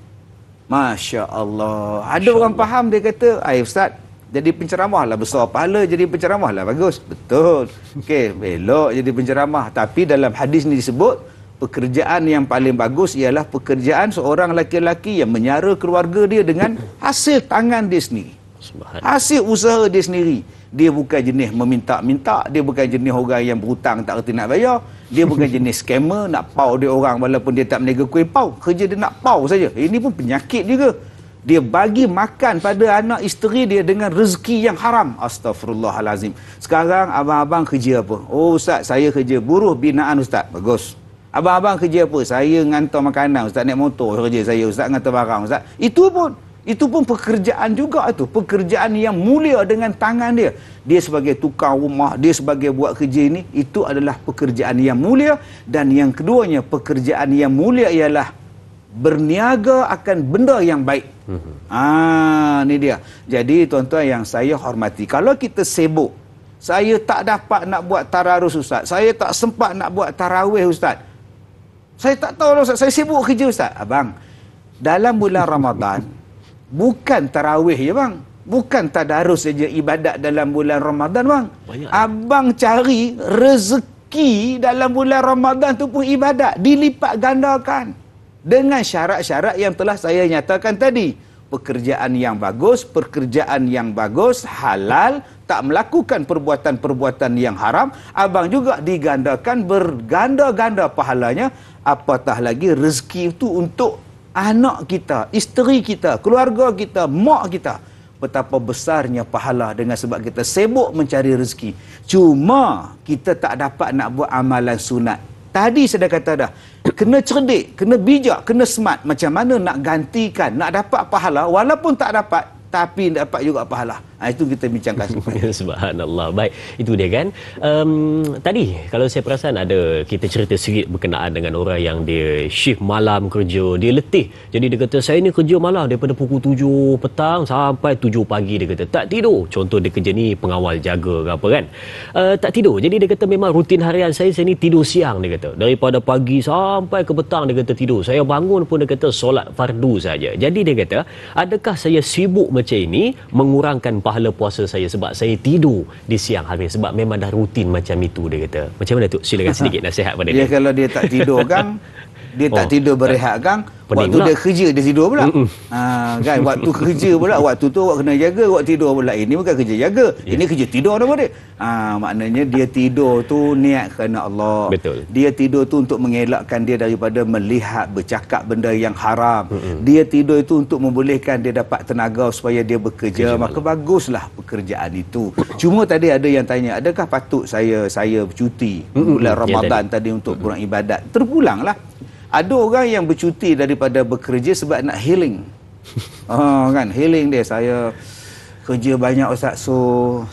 Masya Allah. Ada orang faham, dia kata, Ustaz, jadi penceramah lah besar pahala, jadi penceramah lah bagus. Betul. Okey, elok jadi penceramah. Tapi dalam hadis ni disebut, pekerjaan yang paling bagus ialah pekerjaan seorang laki-laki yang menyara keluarga dia dengan hasil tangan dia sendiri. Hasil usaha dia sendiri. Dia bukan jenis meminta-minta, dia bukan jenis orang yang berhutang tak reti nak bayar, dia bukan jenis scammer nak pau dia orang walaupun dia tak berniaga kuih pau. Kerja dia nak pau saja. Ini pun penyakit juga. Dia bagi makan pada anak isteri dia dengan rezeki yang haram. Astaghfirullahalazim. Sekarang abang-abang kerja apa? Oh Ustaz, saya kerja buruh binaan Ustaz. Bagus. Abang-abang kerja apa? Saya ngantar makanan Ustaz, naik motor kerja saya Ustaz, ngantar barang Ustaz. Itu pun pekerjaan juga tu. Pekerjaan yang mulia dengan tangan dia. Dia sebagai tukang rumah, dia sebagai buat kerja ini, itu adalah pekerjaan yang mulia. Dan yang keduanya, pekerjaan yang mulia ialah berniaga akan benda yang baik. Ni dia. Jadi tuan-tuan yang saya hormati, kalau kita sibuk, saya tak dapat nak buat tadarus Ustaz, saya tak sempat nak buat tarawih Ustaz, saya tak tahu Ustaz, saya sibuk kerja Ustaz. Abang, dalam bulan Ramadan bukan tarawih je bang, bukan tadarus saja ibadat dalam bulan Ramadan bang. Banyak. Abang cari rezeki dalam bulan Ramadan tu pun ibadat, dilipat gandakan dengan syarat-syarat yang telah saya nyatakan tadi. Pekerjaan yang bagus, halal, tak melakukan perbuatan-perbuatan yang haram. Abang juga digandakan berganda-ganda pahalanya. Apatah lagi rezeki itu untuk anak kita, isteri kita, keluarga kita, mak kita. Betapa besarnya pahala dengan sebab kita sibuk mencari rezeki. Cuma kita tak dapat nak buat amalan sunat. Tadi saya dah kata dah, kena cerdik, kena bijak, kena smart. Macam mana nak gantikan, nak dapat pahala, walaupun tak dapat, tapi dapat juga pahala. Itu kita bincangkan. Subhanallah. Baik, itu dia kan. Tadi kalau saya perasan ada kita cerita sikit berkenaan dengan orang yang dia shift malam kerja, dia letih. Jadi dia kata, saya ni kerja malam daripada pukul 7 petang sampai 7 pagi, dia kata tak tidur. Contoh dia kerja ni pengawal jaga ke apa kan. Tak tidur. Jadi dia kata memang rutin harian saya ni tidur siang, dia kata. Daripada pagi sampai ke petang dia kata tidur. Saya bangun pun dia kata solat fardu saja. Jadi dia kata, adakah saya sibuk macam ini mengurangkan pahala puasa saya sebab saya tidur di siang hari sebab memang dah rutin macam itu, dia kata. Macam mana tu? Silakan sedikit nasihat pada dia. Kalau dia tak tidur kan, dia tak tidur berehat kan, waktu dia kerja dia tidur pula. Kan waktu kerja pula, waktu tu awak kena jaga, awak tidur pula. Ini bukan kerja jaga, ini kerja tidur nama dia. Maknanya dia tidur tu niat kerana Allah. Betul. Dia tidur tu untuk mengelakkan dia daripada melihat, bercakap benda yang haram. Dia tidur itu untuk membolehkan dia dapat tenaga supaya dia bekerja. Maka baguslah pekerjaan itu. Cuma tadi ada yang tanya, adakah patut saya bercuti bulan Ramadan tadi untuk kurang ibadat? Terpulanglah. Ada orang yang bercuti daripada bekerja sebab nak healing. Kan, healing dia. Saya kerja banyak Ustaz, so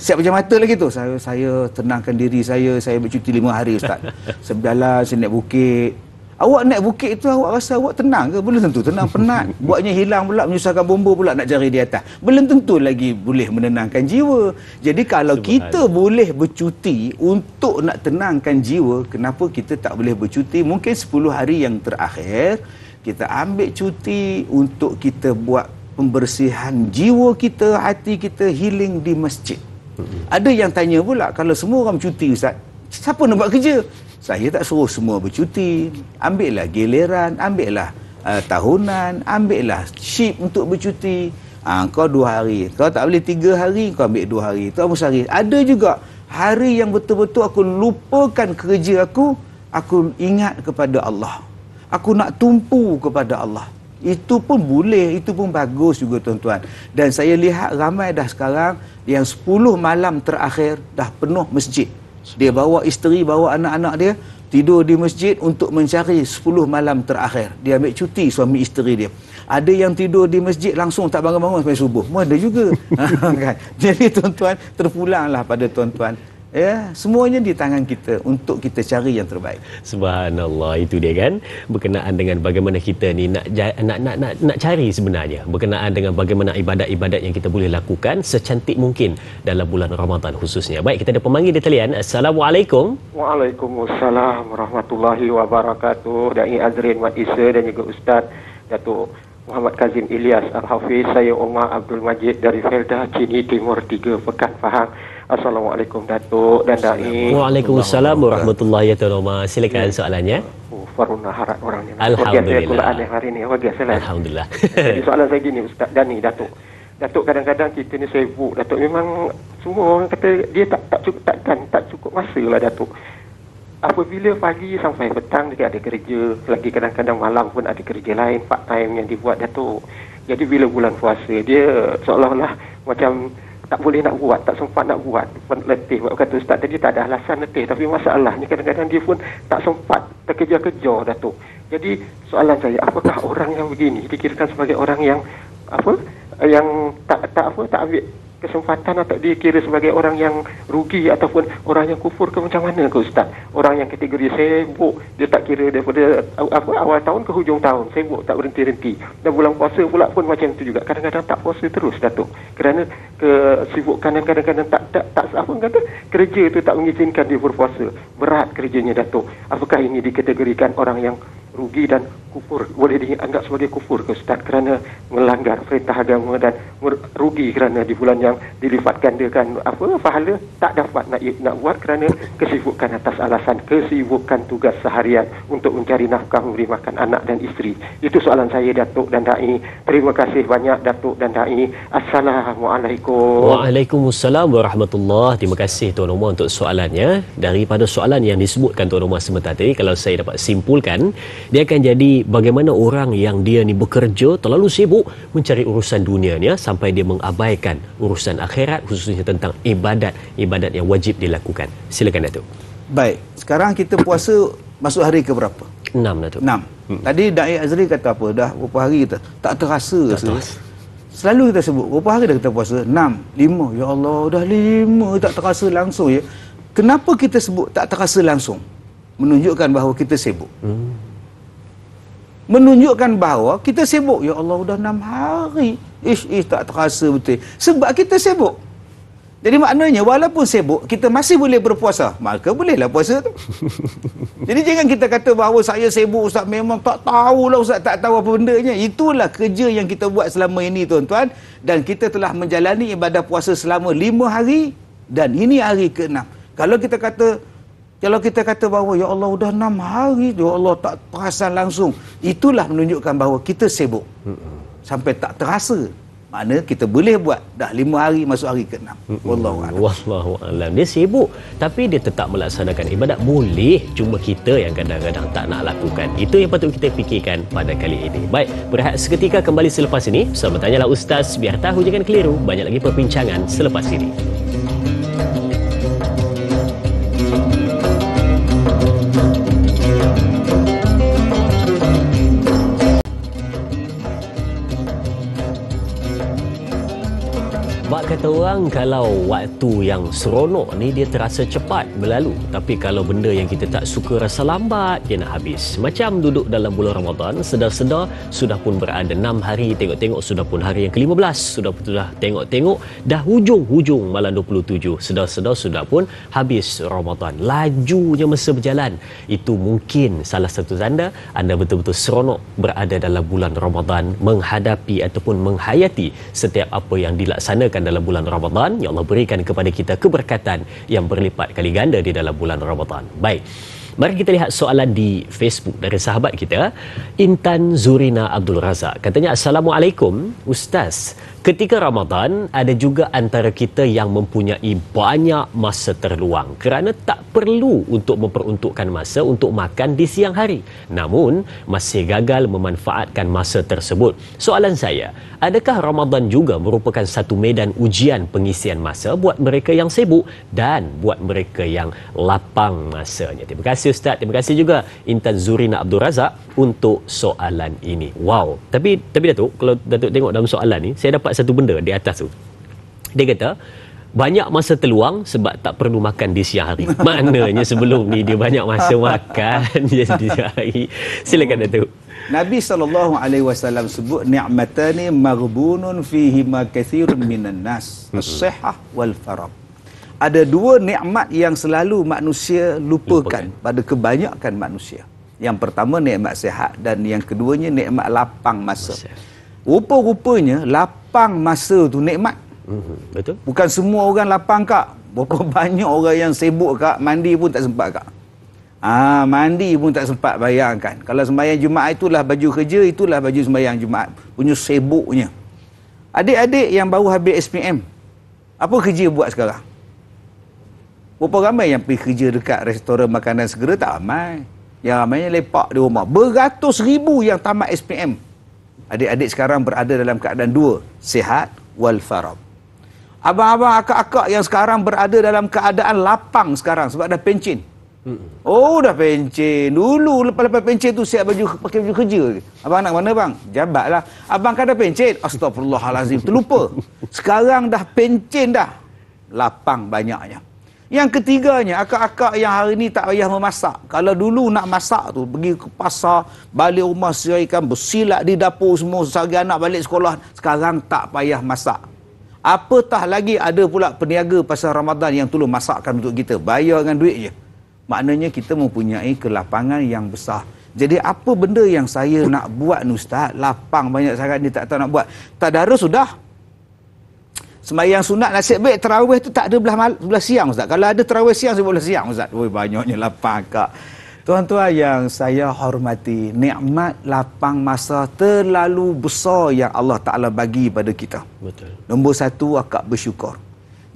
siap macam mata lagi tu. Saya tenangkan diri saya bercuti 5 hari Ustaz. Seberjalan saya naik bukit. Awak naik bukit itu awak rasa awak tenang ke? Belum tentu tenang, penat. Buatnya hilang pula, menyusahkan bomba pula nak cari di atas. Belum tentu lagi boleh menenangkan jiwa. Jadi kalau kita boleh bercuti untuk nak tenangkan jiwa, kenapa kita tak boleh bercuti? Mungkin 10 hari yang terakhir kita ambil cuti untuk kita buat pembersihan jiwa kita, hati kita, healing di masjid. Ada yang tanya pula, kalau semua orang cuti Ustaz, Siapa nak buat kerja? Saya tak suruh semua bercuti. Ambillah giliran, ambillah tahunan, ambillah shift untuk bercuti. Kau 2 hari. Kau tak boleh 3 hari, kau ambil 2 hari. Tu apa sehari. Ada juga hari yang betul-betul aku lupakan kerja aku ingat kepada Allah. Aku nak tumpu kepada Allah. Itu pun boleh, itu pun bagus juga tuan-tuan. Dan saya lihat ramai dah sekarang yang 10 malam terakhir dah penuh masjid. Dia bawa isteri, bawa anak-anak dia tidur di masjid untuk mencari 10 malam terakhir. Dia ambil cuti suami isteri dia. Ada yang tidur di masjid langsung tak bangun-bangun sampai subuh. Ada juga. Kan? Jadi tuan-tuan, terpulanglah pada tuan-tuan. Ya, semuanya di tangan kita untuk kita cari yang terbaik. Subhanallah, itu dia kan, berkenaan dengan bagaimana kita ni nak cari sebenarnya, berkenaan dengan bagaimana ibadat-ibadat yang kita boleh lakukan secantik mungkin dalam bulan Ramadan khususnya. Baik, kita ada pemanggil di talian. Assalamualaikum. Waalaikumsalam warahmatullahi wabarakatuh. Da'i Azrin Mat Isa dan juga Ustaz Datuk Muhammad Kazim Ilyas Al-Hafiz. Saya Omar Abdul Majid dari Felda Cini Timur 3 Pekan Pahang. Assalamualaikum Datuk dan Da'i. Waalaikumsalam warahmatullahi wabarakatuh. Silakan soalannya. Faruna harat orangnya. Alhamdulillah. Quran yang hari ni luar biasa lah. Alhamdulillah. Jadi soalan saya gini Ustaz Dani, Datuk. Datuk, kadang-kadang kita ni sibuk Datuk, memang semua orang kata dia tak cukup masa lah Datuk. Apabila pagi sampai petang dia ada kerja, lagi kadang-kadang malam pun ada kerja lain part time yang dibuat Datuk. Jadi bila bulan puasa dia seolah-olah macam tak boleh nak buat, tak sempat nak buat, letih. Kata Ustaz tadi tak ada alasan letih, tapi masalahnya kadang-kadang dia pun tak sempat, terkejar-kejar Datuk. Jadi soalan saya, apakah orang yang begini dikirakan sebagai orang yang yang tak ambil kesempatan atau dikira sebagai orang yang rugi ataupun orang yang kufur ke macam mana ke Ustaz? Orang yang kategori sibuk, dia tak kira daripada awal tahun ke hujung tahun, sibuk tak berhenti-henti. Dan bulan puasa pula pun macam tu juga. Kadang-kadang tak puasa terus Datuk. Kerana kesibukan dan kadang-kadang tak kerja tu tak mengizinkan dia berpuasa. Berat kerjanya Datuk. Apakah ini dikategorikan orang yang rugi dan kufur, boleh dianggap sebagai kufur ke Ustaz kerana melanggar perintah agama dan rugi kerana di bulan yang dilipat gandakan pahala tak dapat nak buat kerana kesibukan atas alasan kesibukan tugas seharian untuk mencari nafkah, memberi makan anak dan isteri. Itu soalan saya Datuk dan Da'i. Terima kasih banyak Datuk dan Da'i. Assalamualaikum. Waalaikumsalam warahmatullahi. Terima kasih Tuan Omar untuk soalannya. Daripada soalan yang disebutkan Tuan Omar sebentar tadi, kalau saya dapat simpulkan, dia akan jadi bagaimana orang yang dia ni bekerja terlalu sibuk mencari urusan dunianya sampai dia mengabaikan urusan akhirat, khususnya tentang ibadat yang wajib dilakukan. Silakan Datuk. Baik, sekarang kita puasa masuk hari ke berapa? 6 Datuk. 6. Tadi Da'i Azri kata apa? Dah berapa hari kita? Tak terasa. Selalu kita sebut, berapa hari dah kita puasa? 6, 5. Ya Allah, dah 5 tak terasa langsung ya. Kenapa kita sebut tak terasa langsung? Menunjukkan bahawa kita sibuk. Menunjukkan bahawa kita sibuk. Ya Allah, dah 6 hari. Tak terasa betul. Sebab kita sibuk. Jadi maknanya walaupun sibuk, kita masih boleh berpuasa. Maka bolehlah puasa tu. Jadi jangan kita kata bahawa saya sibuk Ustaz, memang tak tahulah Ustaz, tak tahu apa bendanya. Itulah kerja yang kita buat selama ini tuan-tuan. Dan kita telah menjalani ibadah puasa selama 5 hari. Dan ini hari ke-6. Kalau kita kata bahawa ya Allah dah 6 hari, ya Allah tak perasan langsung, itulah menunjukkan bahawa kita sibuk. Sampai tak terasa. Makna kita boleh buat dah 5 hari masuk hari ke-6. Wallahu a'lam. Wallahu a'lam. Dia sibuk tapi dia tetap melaksanakan ibadat. Boleh, cuma kita yang kadang-kadang tak nak lakukan. Itu yang patut kita fikirkan pada kali ini. Baik, berehat seketika, kembali selepas ini. Bersama Tanyalah Ustaz, biar tahu jangan keliru. Banyak lagi perbincangan selepas ini. Bak kata orang, kalau waktu yang seronok ni dia terasa cepat berlalu, tapi kalau benda yang kita tak suka rasa lambat, dia nak habis. Macam duduk dalam bulan Ramadan, sedar-sedar sudah pun berada 6 hari, tengok-tengok sudah pun hari yang ke-15, sudah tengok-tengok dah hujung malam 27, sedar-sedar sudah pun habis Ramadan. Lajunya masa berjalan. Itu mungkin salah satu tanda anda betul-betul seronok berada dalam bulan Ramadan, menghadapi ataupun menghayati setiap apa yang dilaksanakan dilaksanakan dalam bulan Ramadan. Ya Allah, berikan kepada kita keberkatan yang berlipat kali ganda di dalam bulan Ramadan. Baik, mari kita lihat soalan di Facebook dari sahabat kita, Intan Zurina Abdul Razak. Katanya, Assalamualaikum Ustaz, ketika Ramadan ada juga antara kita yang mempunyai banyak masa terluang kerana tak perlu untuk memperuntukkan masa untuk makan di siang hari, namun masih gagal memanfaatkan masa tersebut. Soalan saya, adakah Ramadan juga merupakan satu medan ujian pengisian masa buat mereka yang sibuk dan buat mereka yang lapang masanya? Terima kasih Ustaz. Terima kasih juga Intan Zurina Abdul Razak untuk soalan ini. Wow. Tapi Datuk, kalau Datuk tengok dalam soalan ni, saya dapat satu benda di atas tu. Dia kata, banyak masa terluang sebab tak perlu makan di siang hari. Maknanya sebelum ni dia banyak masa makan di siang hari. Silakan Datuk. Nabi SAW sebut ni'matani maghbunun fihi ma kathirun minan nas, as-sihah wal faragh. Ada dua nikmat yang selalu manusia lupakan pada kebanyakan manusia. Yang pertama nikmat sihat dan yang keduanya nikmat lapang masa. Rupa-rupanya lapang masa tu nikmat. Betul. Bukan semua orang lapang kak. Berapa banyak orang yang sibuk kak, mandi pun tak sempat kak. Mandi pun tak sempat, bayangkan. Kalau sembahyang Jumaat itulah baju kerja, itulah baju sembahyang Jumaat. Punya sibuknya. Adik-adik yang baru habis SPM, apa kerja buat sekarang? Berapa ramai yang pergi kerja dekat restoran makanan segera? Tak ramai. Yang ramainya lepak di rumah. Beratus ribu yang tamat SPM. Adik-adik sekarang berada dalam keadaan dua, sihat wal faragh. Abang-abang, akak-akak yang sekarang berada dalam keadaan lapang sekarang sebab dah pencen. Oh, dah pencen. Dulu lepas-lepas pencen tu siap pakai baju kerja. Abang nak mana bang? Jabat lah. Abang kan dah pencen. Astagfirullahalazim. Terlupa. Sekarang dah pencen dah. Lapang banyaknya. Yang ketiganya, akak-akak yang hari ni tak payah memasak. Kalau dulu nak masak tu, pergi ke pasar, balik rumah siapkan, bersilat di dapur semua, sehari anak balik sekolah. Sekarang tak payah masak. Apatah lagi ada pula peniaga pasal Ramadan yang tolong masakkan untuk kita. Bayar dengan duit je. Maknanya kita mempunyai kelapangan yang besar. Jadi apa benda yang saya nak buat ni Ustaz? Lapang banyak sangat ni tak tahu nak buat. Tadarus sudah. Sembahyang sunat nasib baik tarawih tu tak ada belah siang Ustaz. Kalau ada tarawih siang saya boleh siang Ustaz. Oi, banyaknya lapang kak. Tuan-tuan yang saya hormati, nikmat lapang masa terlalu besar yang Allah Ta'ala bagi pada kita. Betul. Nombor satu, akak bersyukur.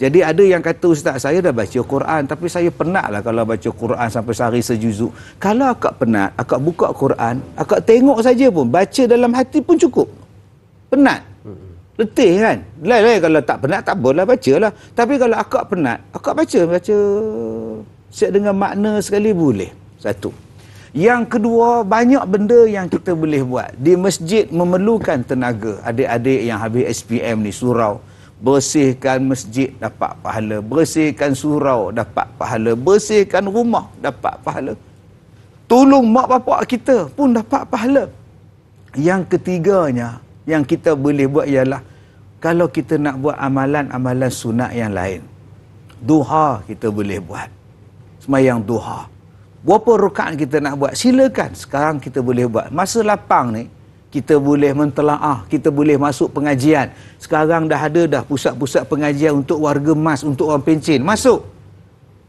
Jadi ada yang kata Ustaz, saya dah baca Quran tapi saya penatlah kalau baca Quran sampai sehari sejuzuk. Kalau akak penat, akak buka Quran, akak tengok saja pun, baca dalam hati pun cukup. Penat. Letih kan? Lain-lain kalau tak penat tak apalah, bacalah. Tapi kalau akak penat, akak baca siap dengan makna sekali boleh. Satu. Yang kedua, banyak benda yang kita boleh buat. Di masjid memerlukan tenaga. Adik-adik yang habis SPM ni, surau. Bersihkan masjid dapat pahala. Bersihkan surau dapat pahala. Bersihkan rumah dapat pahala. Tolong mak bapak kita pun dapat pahala. Yang ketiganya, yang kita boleh buat ialah kalau kita nak buat amalan-amalan sunat yang lain. Duha kita boleh buat. Sembahyang duha. Berapa rakaat kita nak buat? Silakan. Sekarang kita boleh buat. Masa lapang ni, kita boleh mentelaah, kita boleh masuk pengajian. Sekarang dah ada dah pusat-pusat pengajian untuk warga mas, untuk orang pencen. Masuk.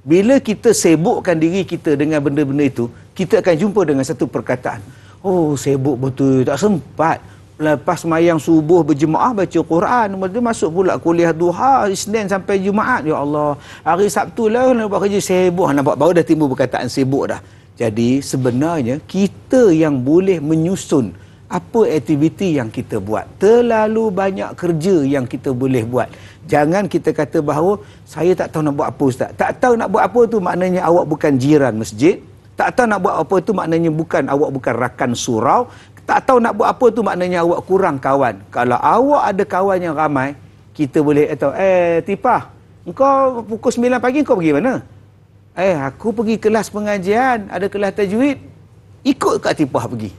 Bila kita sibukkan diri kita dengan benda-benda itu, kita akan jumpa dengan satu perkataan. Oh, sibuk betul, tak sempat. Lepas sembahyang subuh berjemaah baca Quran, dia masuk pula kuliah duha Isnin sampai Jumaat. Ya Allah, hari Sabtu lah nak buat kerja sibuk. Nampak baru dah timbul perkataan sibuk dah. Jadi sebenarnya kita yang boleh menyusun apa aktiviti yang kita buat. Terlalu banyak kerja yang kita boleh buat. Jangan kita kata bahawa saya tak tahu nak buat apa Ustaz. Tak tahu nak buat apa tu maknanya awak bukan jiran masjid. Tak tahu nak buat apa tu maknanya awak bukan rakan surau. Tak tahu nak buat apa tu maknanya awak kurang kawan. Kalau awak ada kawan yang ramai, kita boleh tahu, Tipah, engkau pukul 9 pagi kau pergi mana? Aku pergi kelas pengajian, ada kelas tajwid. Ikut kat Tipah pergi.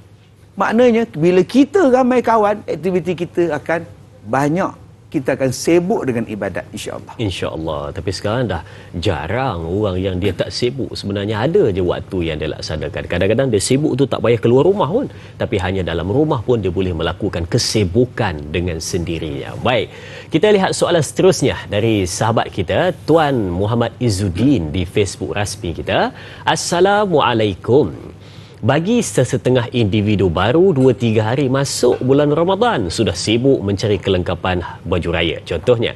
Maknanya bila kita ramai kawan, aktiviti kita akan banyak. kita akan sibuk dengan ibadat, insya-Allah. InsyaAllah. Tapi sekarang dah jarang orang yang dia tak sibuk. Sebenarnya ada je waktu yang dia laksanakan. Kadang-kadang dia sibuk tu tak payah keluar rumah pun. Tapi hanya dalam rumah pun dia boleh melakukan kesibukan dengan sendirinya. Baik, kita lihat soalan seterusnya dari sahabat kita, Tuan Muhammad Izzuddin di Facebook rasmi kita. Assalamualaikum. Bagi sesetengah individu baru 2-3 hari masuk bulan Ramadan sudah sibuk mencari kelengkapan baju raya. Contohnya,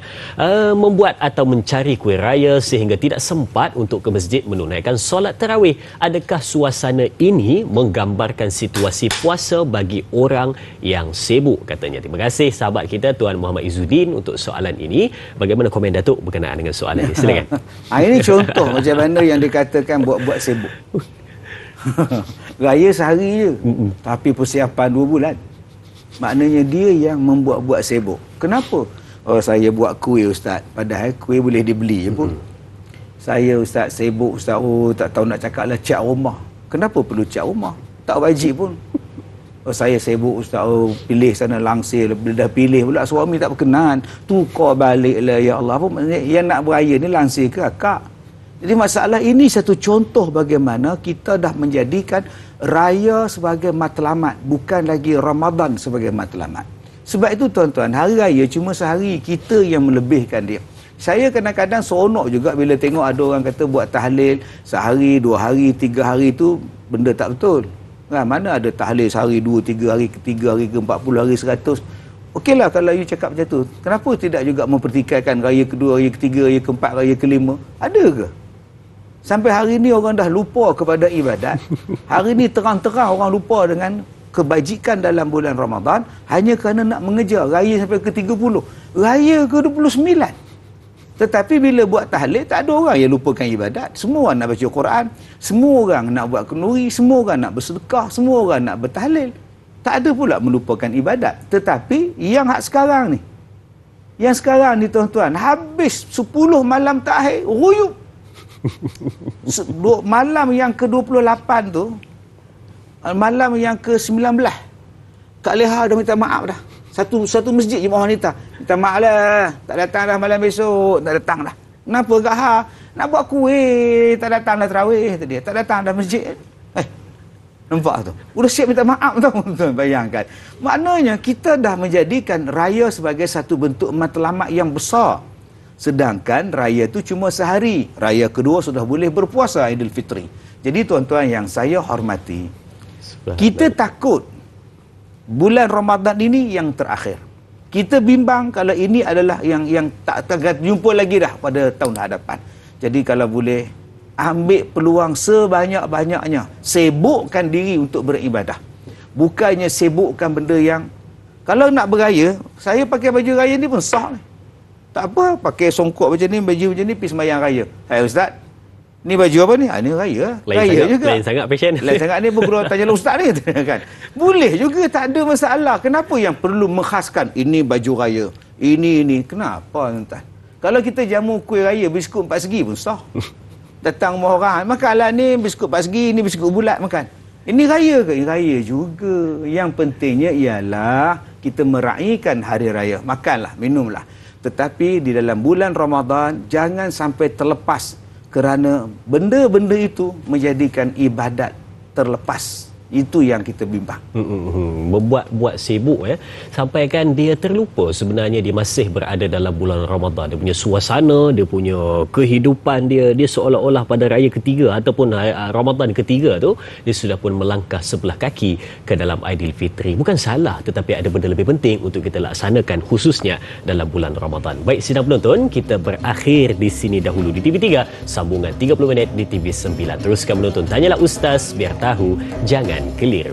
membuat atau mencari kuih raya sehingga tidak sempat untuk ke masjid menunaikan solat tarawih. Adakah suasana ini menggambarkan situasi puasa bagi orang yang sibuk, katanya. Terima kasih sahabat kita Tuan Muhammad Izzuddin untuk soalan ini. Bagaimana komen Datuk berkenaan dengan soalan ini? Silakan. Ini contoh macam mana yang dikatakan buat-buat sibuk. Raya sehari je, tapi persiapan 2 bulan. Maknanya dia yang membuat-buat sibuk. Kenapa? Oh, saya buat kuih Ustaz. Padahal kuih boleh dibeli je pun. Saya Ustaz sibuk Ustaz. Oh, tak tahu nak cakap lah, cat rumah. Kenapa perlu cat rumah? Tak wajib pun. Oh, saya sibuk Ustaz. Oh, pilih sana langsir. Bila dah pilih pula suami tak berkenan, tukar balik lah. Ya Allah, apa maksudnya yang nak beraya ni langsir ke akak? Jadi masalah ini satu contoh bagaimana kita dah menjadikan raya sebagai matlamat, bukan lagi Ramadan sebagai matlamat. Sebab itu tuan-tuan, hari raya cuma sehari, kita yang melebihkan dia. Saya kadang-kadang seronok juga bila tengok ada orang kata buat tahlil sehari, 2 hari, 3 hari tu benda tak betul. Mana ada tahlil sehari, 2, 3 hari, 3 hari ke 40 hari, 100. Okeylah kalau you cakap macam tu. Kenapa tidak juga mempertikaikan raya kedua, raya ketiga, raya keempat, raya kelima? Ada ke? Sampai hari ni orang dah lupa kepada ibadat. Hari ni terang-terang orang lupa dengan kebajikan dalam bulan Ramadan hanya kerana nak mengejar raya sampai ke 30. Raya ke 29. Tetapi bila buat tahlil, tak ada orang yang lupakan ibadat. Semua orang nak baca Quran, semua orang nak buat kenduri, semua orang nak bersedekah, semua orang nak bertahlil. Tak ada pula melupakan ibadat. Tetapi yang hak sekarang ni, tuan-tuan, habis 10 malam terakhir, ruyuk. Malam yang ke-28 tu, malam yang ke-19, Kak Leha dah minta maaf dah. Satu masjid jemaah wanita minta maaf lah, tak datang dah malam besok, tak datang dah. Kenapa Kak Ha? Nak buat kuih, tak datang dah tarawih tadi, tak datang dah masjid. Nampak tu, udah siap minta maaf tu. Bayangkan, maknanya kita dah menjadikan raya sebagai satu bentuk matlamat yang besar. Sedangkan raya tu cuma sehari. Raya kedua sudah boleh berpuasa Aidilfitri. Jadi tuan-tuan yang saya hormati, kita takut bulan Ramadan ini yang terakhir. Kita bimbang kalau ini adalah yang tak jumpa lagi dah pada tahun hadapan. Jadi kalau boleh ambil peluang sebanyak-banyaknya, sibukkan diri untuk beribadah. Bukannya sibukkan benda yang, kalau nak beraya, saya pakai baju raya ni pun sah ni. Tak apa, pakai songkok macam ni, baju macam ni, pergi sembahyang raya. Hai Ustaz, ni baju apa ni? Ni raya. Raya juga. Lain sangat fashion. Lain sangat ni bergurau tanya Ustaz ni. Kan? Boleh juga, tak ada masalah. Kenapa yang perlu mengkhaskan ini baju raya? Ini. Kenapa tuan? Kalau kita jamu kuih raya, biskut 4 segi pun sah. Datang rumah orang, makanlah ni biskut 4 segi, ni biskut bulat makan. Ini raya ke? Ini raya juga. Yang pentingnya ialah kita meraihkan hari raya. Makanlah, minumlah. Tetapi di dalam bulan Ramadan, jangan sampai terlepas kerana benda-benda itu menjadikan ibadat terlepas. Itu yang kita bimbang. Membuat sibuk sampai kan dia terlupa sebenarnya dia masih berada dalam bulan Ramadan. Dia punya suasana, dia punya kehidupan dia seolah-olah pada raya ketiga ataupun Ramadan ketiga tu dia sudah pun melangkah sebelah kaki ke dalam Aidilfitri. Bukan salah, tetapi ada benda lebih penting untuk kita laksanakan khususnya dalam bulan Ramadan. Baik sidang penonton, kita berakhir di sini dahulu di TV3, sambungan 30 minit di TV9. Teruskan menonton Tanyalah Ustaz, biar tahu jangan keliru.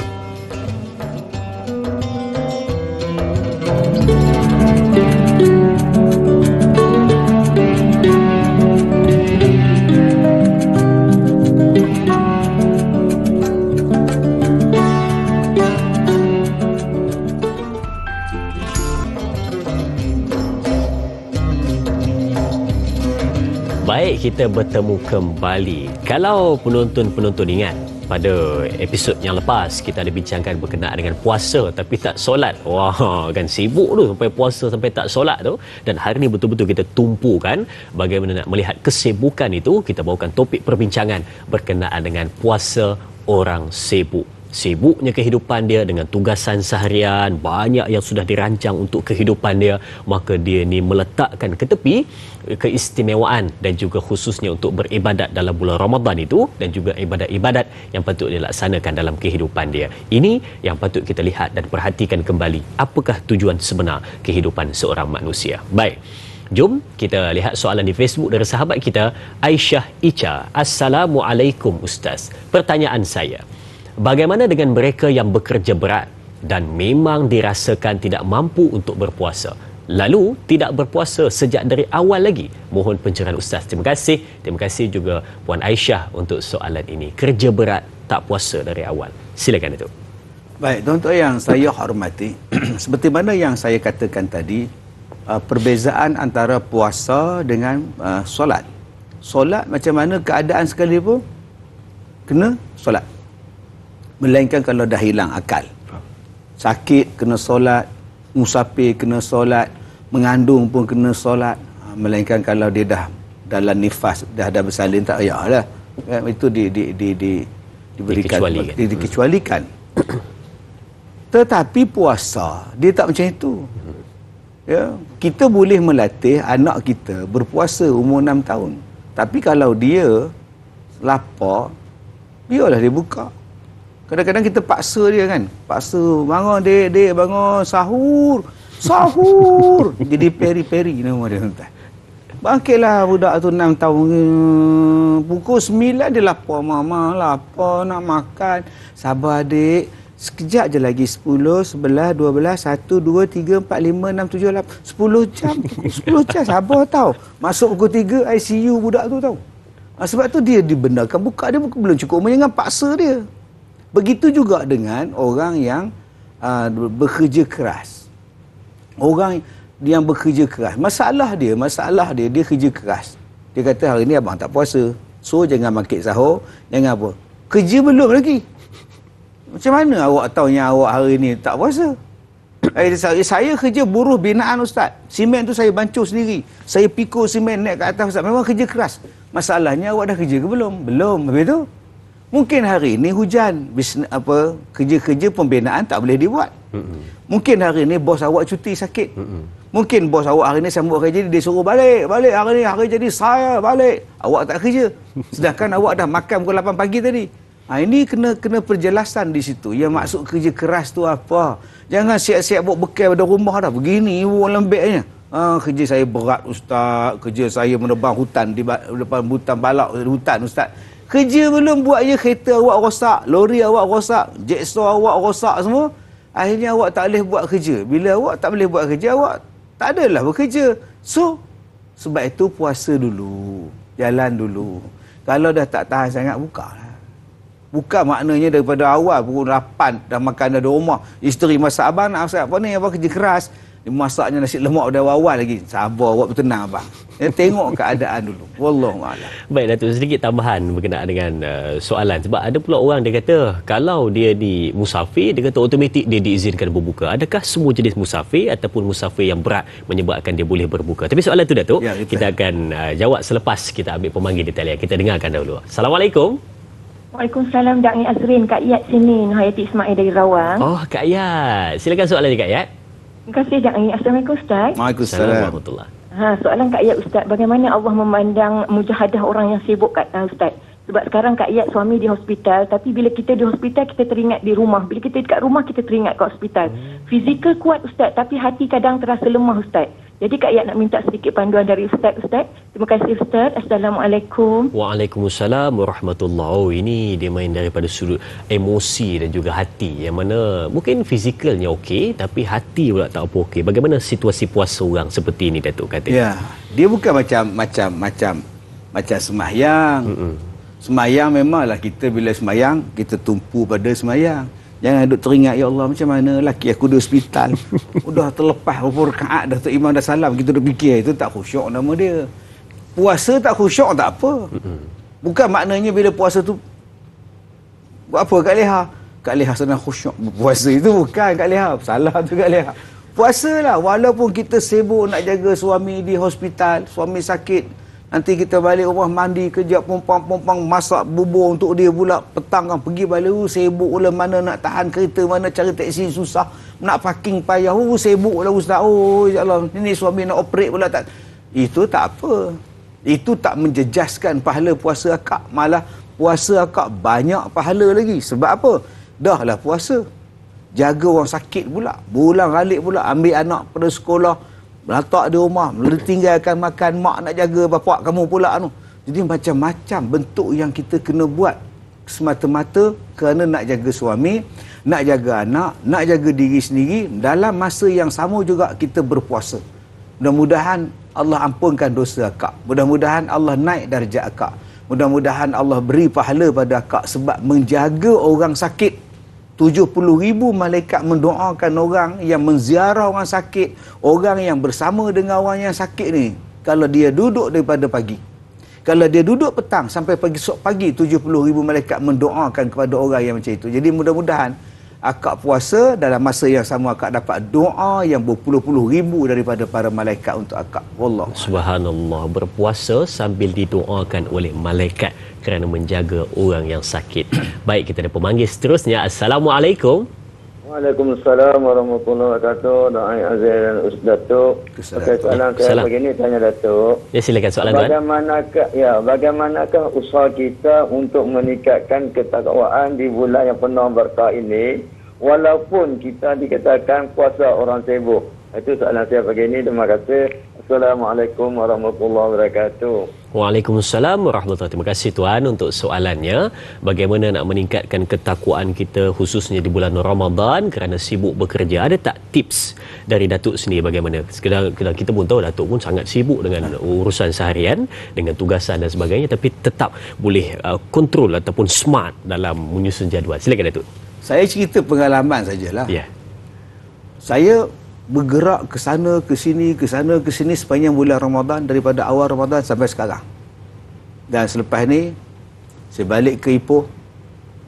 Baik, kita bertemu kembali. Kalau penonton-penonton ingat, pada episod yang lepas kita ada bincangkan berkenaan dengan puasa tapi tak solat. Wah, kan sibuk tu sampai puasa sampai tak solat tu. Dan hari ni betul-betul kita tumpukan bagaimana nak melihat kesibukan itu. Kita bawakan topik perbincangan berkenaan dengan puasa orang sibuk. Sibuknya kehidupan dia dengan tugasan seharian, banyak yang sudah dirancang untuk kehidupan dia, maka dia ni meletakkan ke tepi keistimewaan dan juga khususnya untuk beribadat dalam bulan Ramadan itu dan juga ibadat-ibadat yang patut dia laksanakan dalam kehidupan dia. Ini yang patut kita lihat dan perhatikan kembali, apakah tujuan sebenar kehidupan seorang manusia. Baik, jom kita lihat soalan di Facebook dari sahabat kita Aisyah Ica. Assalamualaikum Ustaz. Pertanyaan saya, bagaimana dengan mereka yang bekerja berat dan memang dirasakan tidak mampu untuk berpuasa, lalu tidak berpuasa sejak dari awal lagi? Mohon pencerahan Ustaz. Terima kasih. Terima kasih juga Puan Aisyah untuk soalan ini. Kerja berat tak puasa dari awal. Silakan Datuk. Baik, tuan-tuan yang saya hormati, seperti mana yang saya katakan tadi, perbezaan antara puasa dengan solat. Solat macam mana keadaan sekalipun kena solat. Melainkan kalau dah hilang akal. Sakit kena solat, musafir kena solat, mengandung pun kena solat. Melainkan kalau dia dah dalam nifas, dah bersalin, tak payahlah. Itu diberikan, dikecualikan. Tetapi puasa dia tak macam itu. Ya, kita boleh melatih anak kita berpuasa umur 6 tahun. Tapi kalau dia lapar, biarlah dia buka. Kadang-kadang kita paksa dia kan. Paksa, bangun dek, bangun, sahur. Sahur. Jadi peri-peri nama dia. Bangkitlah budak tu 6 tahun. Pukul 9 dia lapar. Mama lapar nak makan. Sabar dek. Sekejap je lagi. 10, 11, 12, 1, 2, 3, 4, 5, 6, 7, 8. 10 jam. 10 jam sabar tau. Masuk pukul 3 ICU budak tu tau. Sebab tu dia dibenarkan buka. Dia belum cukup. Jangan paksa dia. Begitu juga dengan orang yang bekerja keras. Orang yang bekerja keras. Masalah dia, dia kerja keras. Dia kata hari ni abang tak puasa. So jangan makan sahur, jangan apa. Kerja belum lagi. Macam mana awak tahu yang awak hari ni tak puasa? Saya kerja buruh binaan Ustaz. Simen tu saya bancuh sendiri. Saya pikul simen naik ke atas Ustaz. Memang kerja keras. Masalahnya awak dah kerja ke belum? Belum. Habis tu mungkin hari ni hujan, kerja-kerja pembinaan tak boleh dibuat. Mungkin hari ni bos awak cuti sakit. Mungkin bos awak hari ni sambut kerja dia suruh balik hari ni hari jadi saya balik. Awak tak kerja. Sedangkan awak dah makan pukul 8 pagi tadi. Ini kena perjelasan di situ. Yang maksud kerja keras tu apa? Jangan siap-siap buat bekal pada rumah dah. Begini orang lembeknya. Kerja saya berat Ustaz. Kerja saya menebang hutan di depan hutan balak hutan Ustaz. Kerja belum buat je, kereta awak rosak, lori awak rosak, jeksaw awak rosak semua. Akhirnya awak tak boleh buat kerja. Bila awak tak boleh buat kerja, awak tak adalah bekerja. So, sebab itu puasa dulu. Jalan dulu. Kalau dah tak tahan sangat, bukalah. Bukan maknanya daripada awal, pukul 8, dah makan dah di rumah. Isteri masak, abang nak masak apa ni? Abang kerja keras. Dia masaknya nasi lemak dah awal lagi. Sabar, awak bertenang abang. Tengok keadaan dulu. Wallahualam. Baik Datuk, sedikit tambahan berkenaan dengan soalan. Sebab ada pula orang dia kata kalau dia di musafir, dia kata automatik dia diizinkan berbuka. Adakah semua jenis musafir ataupun musafir yang berat menyebabkan dia boleh berbuka? Tapi soalan tu Datuk, ya, kita akan jawab selepas kita ambil pemanggil di talian. Kita dengarkan dahulu. Assalamualaikum. Waalaikumsalam Dr. Azrin, Kak Yat sini, Hayati Ismail dari Rawang. Oh, Kak Yat. Silakan soalan ni Kak Yat. Terima kasih Dr. Assalamualaikum Ustaz. Waalaikumsalam warahmatullahi. Soalan Kak Yat Ustaz, bagaimana Allah memandang mujahadah orang yang sibuk Kak Ustaz? Sebab sekarang Kak Yat suami di hospital, tapi bila kita di hospital kita teringat di rumah. Bila kita dekat rumah kita teringat kat hospital. Fizikal kuat Ustaz, tapi hati kadang terasa lemah Ustaz. Jadi Kak Yat nak minta sedikit panduan dari Ustaz. Terima kasih Ustaz. Assalamualaikum. Waalaikumsalam warahmatullahi. Oh, ini dia main daripada sudut emosi dan juga hati. Yang mana mungkin fizikalnya okey, tapi hati pula tak apa okey. Bagaimana situasi puasa orang seperti ini Datuk kata? Ya, dia bukan macam sembahyang. Sembahyang memanglah kita bila sembahyang, kita tumpu pada sembahyang. Jangan duk teringat, ya Allah macam mana laki aku di hospital. Udah terlepas berapa rakaat dah tu imam dah salam, kita duk fikir, itu tak khusyuk nama dia. Puasa tak khusyuk tak apa. Bukan maknanya bila puasa tu Buat apa Kak Leha? Kak Leha senang khusyuk. Puasa itu bukan Kak Leha. Salah tu Kak Leha. Puasalah walaupun kita sibuk nak jaga suami di hospital, suami sakit. Nanti kita balik rumah mandi, kejap pompang-pompang masak bubur untuk dia pula. Petang kan pergi balik, sibuk lah mana nak tahan kereta, mana cari teksi susah, nak parking payah, sibuk lah ustaz. Oh ya Allah, ini suami nak operate pula tak. Itu tak apa. Itu tak menjejaskan pahala puasa akak. Malah puasa akak banyak pahala lagi. Sebab apa? Dah lah puasa. Jaga orang sakit pula. Bulan balik pula. Ambil anak pada sekolah. Letak di rumah. Tinggalkan makan. Mak nak jaga bapak kamu pula. Jadi macam-macam bentuk yang kita kena buat. Semata-mata kerana nak jaga suami, nak jaga anak, nak jaga diri sendiri. Dalam masa yang sama juga kita berpuasa. Mudah-mudahan Allah ampunkan dosa akak. Mudah-mudahan Allah naik darjat akak. Mudah-mudahan Allah beri pahala pada akak sebab menjaga orang sakit. 70,000 malaikat mendoakan orang yang menziarah orang sakit, orang yang bersama dengan orang yang sakit ni. Kalau dia duduk daripada pagi, kalau dia duduk petang sampai pagi, esok pagi 70,000 malaikat mendoakan kepada orang yang macam itu. Jadi mudah-mudahan akak puasa dalam masa yang sama akak dapat doa yang berpuluh-puluh ribu daripada para malaikat untuk akak. Wallah. Subhanallah, berpuasa sambil didoakan oleh malaikat kerana menjaga orang yang sakit. Baik, kita ada pemanggil seterusnya. Assalamualaikum. Waalaikumsalam warahmatullahi wabarakatuh. Doain Azhar dan Ustaz Datuk. Okey, soalan saya begini tanya Datuk. Ya, silakan soalan tuan. Bagaimanakah usaha kita untuk meningkatkan ketakwaan di bulan yang penuh berkah ini walaupun kita dikatakan puasa orang sibuk? Itu soalan saya begini. Terima kasih. Assalamualaikum warahmatullahi wabarakatuh. Waalaikumsalam warahmatullahi wabarakatuh. Terima kasih tuan untuk soalannya. Bagaimana nak meningkatkan ketakwaan kita khususnya di bulan Ramadan kerana sibuk bekerja? Ada tak tips dari Datuk sendiri bagaimana? Sekedar kita pun tahu Datuk pun sangat sibuk dengan urusan seharian, dengan tugasan dan sebagainya, tapi tetap boleh kontrol ataupun smart dalam menyusun jadual. Silakan Datuk. Saya cerita pengalaman sajalah. Ya. Saya bergerak ke sana, ke sini sepanjang bulan Ramadan, daripada awal Ramadan sampai sekarang. Dan selepas ni, saya balik ke Ipoh.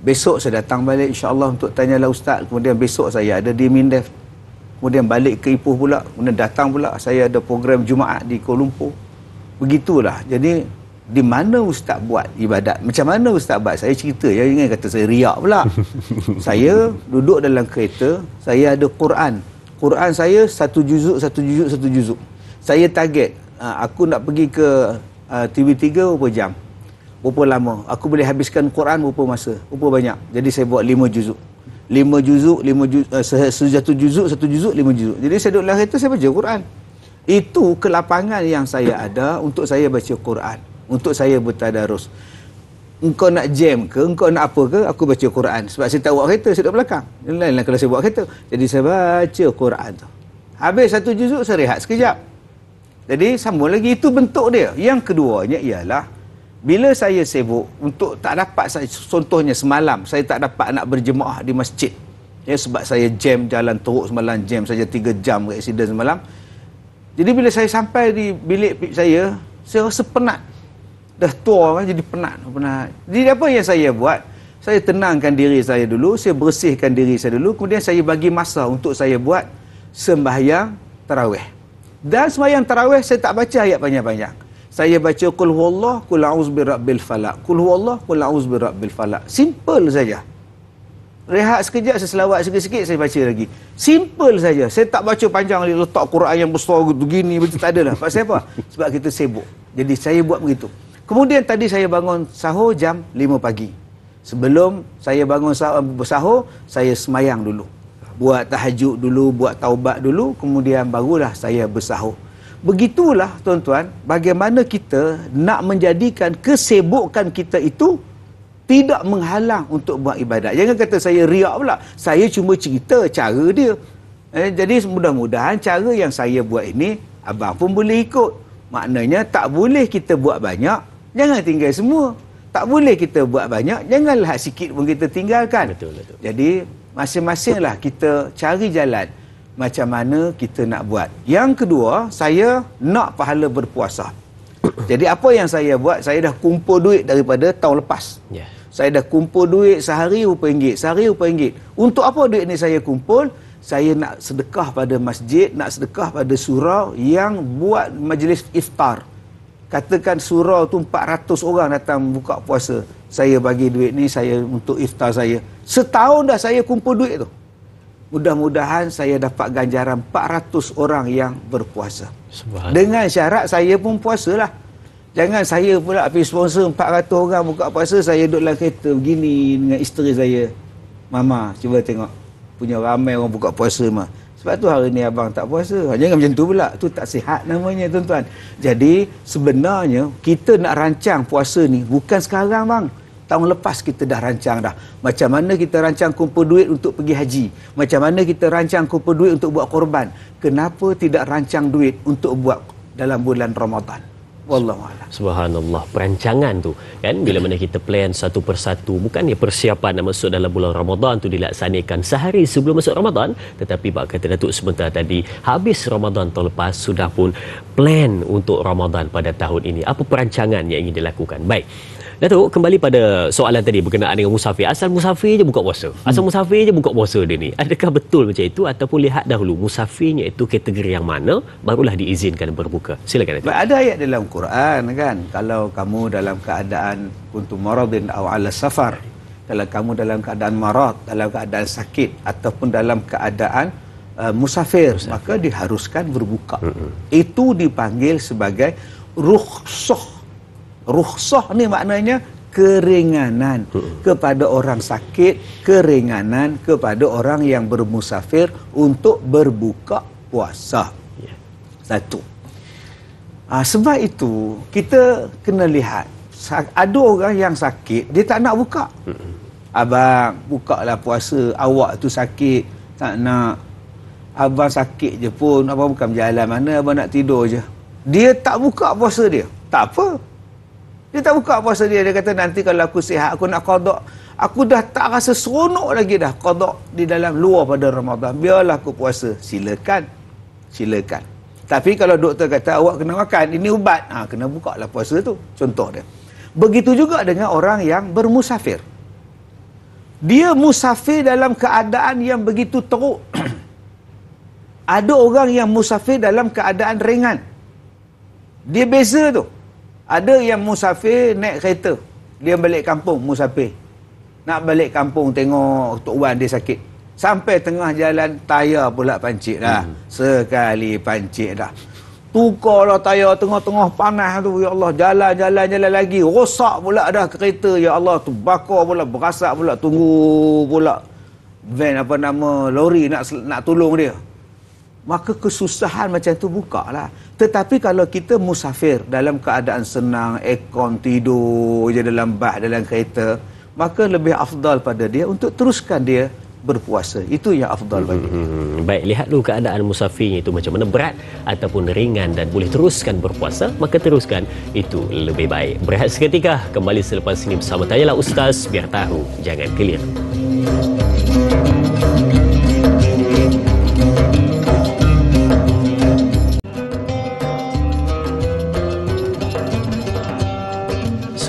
Besok saya datang balik insya-Allah untuk tanyalah Ustaz. Kemudian besok saya ada di Mindef. Kemudian balik ke Ipoh pula. Kemudian datang pula, saya ada program Jumaat di Kuala Lumpur. Begitulah. Jadi, di mana Ustaz buat ibadat? Macam mana Ustaz buat? Saya cerita. Ya, jangan kata saya riak pula. Saya duduk dalam kereta, saya ada Quran saya satu juzuk. Saya target aku nak pergi ke TV3 berapa jam, berapa lama aku boleh habiskan Quran, berapa masa, berapa banyak. Jadi saya buat 5 juzuk, satu juzuk 5 juzuk. Jadi saya duduk dalam kereta, saya baca Quran. Itu kelapangan yang saya ada untuk saya baca Quran, untuk saya bertadarus. Engkau nak jam ke, engkau nak apa ke, aku baca Quran. Sebab saya tak buat kereta, saya duduk belakang. Lain-lain kalau saya buat kereta. Jadi saya baca Quran tu. Habis satu juzuk, saya rehat sekejap. Jadi sambung lagi, itu bentuk dia. Yang keduanya ialah, bila saya sibuk untuk tak dapat, contohnya semalam, saya tak dapat nak berjemaah di masjid. Ya, sebab saya jam jalan teruk semalam, jam saja 3 jam ke accident semalam. Jadi bila saya sampai di bilik saya rasa penat. Dah tua kan, jadi penat. Jadi apa yang saya buat? Saya tenangkan diri saya dulu, saya bersihkan diri saya dulu, kemudian saya bagi masa untuk saya buat sembahyang tarawih. Dan sembahyang tarawih saya tak baca ayat panjang-panjang. Saya baca qul huwallah, qul a'udzu birabbil falaq. Qul huwallah, qul a'udzu birabbil falaq. Simple saja. Rehat sekejap, saya selawat sikit-sikit, saya baca lagi. Simple saja. Saya tak baca panjang, letak Quran yang besar begini, begitu tak ada lah. Pasal apa? Sebab kita sibuk. Jadi saya buat begitu. Kemudian tadi saya bangun sahur jam 5 pagi. Sebelum saya bangun sahur, saya semayang dulu. Buat tahajud dulu, buat taubat dulu, kemudian barulah saya bersahur. Begitulah tuan-tuan, bagaimana kita nak menjadikan kesibukan kita itu tidak menghalang untuk buat ibadat. Jangan kata saya riak pula. Saya cuma cerita cara dia. Jadi mudah-mudahan cara yang saya buat ini, abang pun boleh ikut. Maknanya tak boleh kita buat banyak, jangan tinggal semua. Tak boleh kita buat banyak, janganlah sikit pun kita tinggalkan. Betul. Jadi masing-masinglah kita cari jalan macam mana kita nak buat. Yang kedua, saya nak pahala berpuasa. Jadi apa yang saya buat, saya dah kumpul duit daripada tahun lepas. Saya dah kumpul duit sehari RM1, sehari RM1. Untuk apa duit ni saya kumpul? Saya nak sedekah pada masjid, nak sedekah pada surau yang buat majlis iftar. Katakan surau tu 400 orang datang buka puasa. Saya bagi duit ni saya untuk iftar saya. Setahun dah saya kumpul duit tu. Mudah-mudahan saya dapat ganjaran 400 orang yang berpuasa. Dengan syarat saya pun puasalah. Jangan saya pula pergi sponsor 400 orang buka puasa, saya duduk dalam kereta begini dengan isteri saya. Mama, cuba tengok. Punya ramai orang buka puasa mah. Sebab tu hari ni abang tak puasa. Jangan macam tu pula. Tu tak sihat namanya tuan-tuan. Jadi sebenarnya kita nak rancang puasa ni bukan sekarang bang. Tahun lepas kita dah rancang dah. Macam mana kita rancang kumpul duit untuk pergi haji. Macam mana kita rancang kumpul duit untuk buat korban. Kenapa tidak rancang duit untuk buat dalam bulan Ramadan? Wallahualam. Subhanallah, perancangan tu kan, bila mana kita plan satu persatu, bukannya persiapan nak masuk dalam bulan Ramadan tu dilaksanakan sehari sebelum masuk Ramadan, tetapi bak kata Datuk sebentar tadi, habis Ramadan tahun lepas sudah pun plan untuk Ramadan pada tahun ini. Apa perancangan yang ingin dilakukan? Baik Datuk, kembali pada soalan tadi berkenaan dengan musafir. Asal musafir je buka puasa. Asal musafir je buka puasa dia ni. Adakah betul macam itu ataupun lihat dahulu musafirnya itu kategori yang mana barulah diizinkan berbuka? Silakan Datuk. Ada ayat dalam Quran kan, kalau kamu dalam keadaan kuntum maradin aw ala safar, kalau kamu dalam keadaan marad, dalam keadaan sakit ataupun dalam keadaan musafir, maka diharuskan berbuka. Itu dipanggil sebagai rukhsah. Rukhsah ni maknanya keringanan kepada orang sakit, keringanan kepada orang yang bermusafir untuk berbuka puasa. Satu. Sebab itu kita kena lihat, ada orang yang sakit dia tak nak buka. Abang bukalah puasa, awak tu sakit tak nak. Abang sakit je pun, abang bukan berjalan mana, abang nak tidur je. Dia tak buka puasa dia. Tak apa. Dia tak buka puasa dia. Dia kata nanti kalau aku sihat, aku nak qada. Aku dah tak rasa seronok lagi dah qada di dalam luar pada Ramadan. Biarlah aku puasa. Silakan. Silakan. Tapi kalau doktor kata awak kena makan, ini ubat, kena buka lah puasa tu. Contoh dia. Begitu juga dengan orang yang bermusafir. Dia musafir dalam keadaan yang begitu teruk. Ada orang yang musafir dalam keadaan ringan. Dia beza tu. Ada yang musafir naik kereta. Dia balik kampung musafir. Nak balik kampung tengok Tok Wan dia sakit. Sampai tengah jalan tayar pula pancit dah. Sekali pancit dah. Tukarlah tayar tengah-tengah panas tu. Ya Allah, jalan lagi. Rosak pula dah kereta. Ya Allah, tu bakar pula, berasak pula. Tunggu pula van lori nak tolong dia. Maka kesusahan macam tu bukalah. Tetapi kalau kita musafir dalam keadaan senang, aircon, tidur je dalam bas, dalam kereta, maka lebih afdal pada dia untuk teruskan dia berpuasa. Itu yang afdal bagi dia. Baik, lihat dulu keadaan musafirnya itu macam mana, berat ataupun ringan dan boleh teruskan berpuasa, maka teruskan, itu lebih baik. Berehat seketika, kembali selepas ini bersama Tanyalah Ustaz, biar tahu, jangan keliru.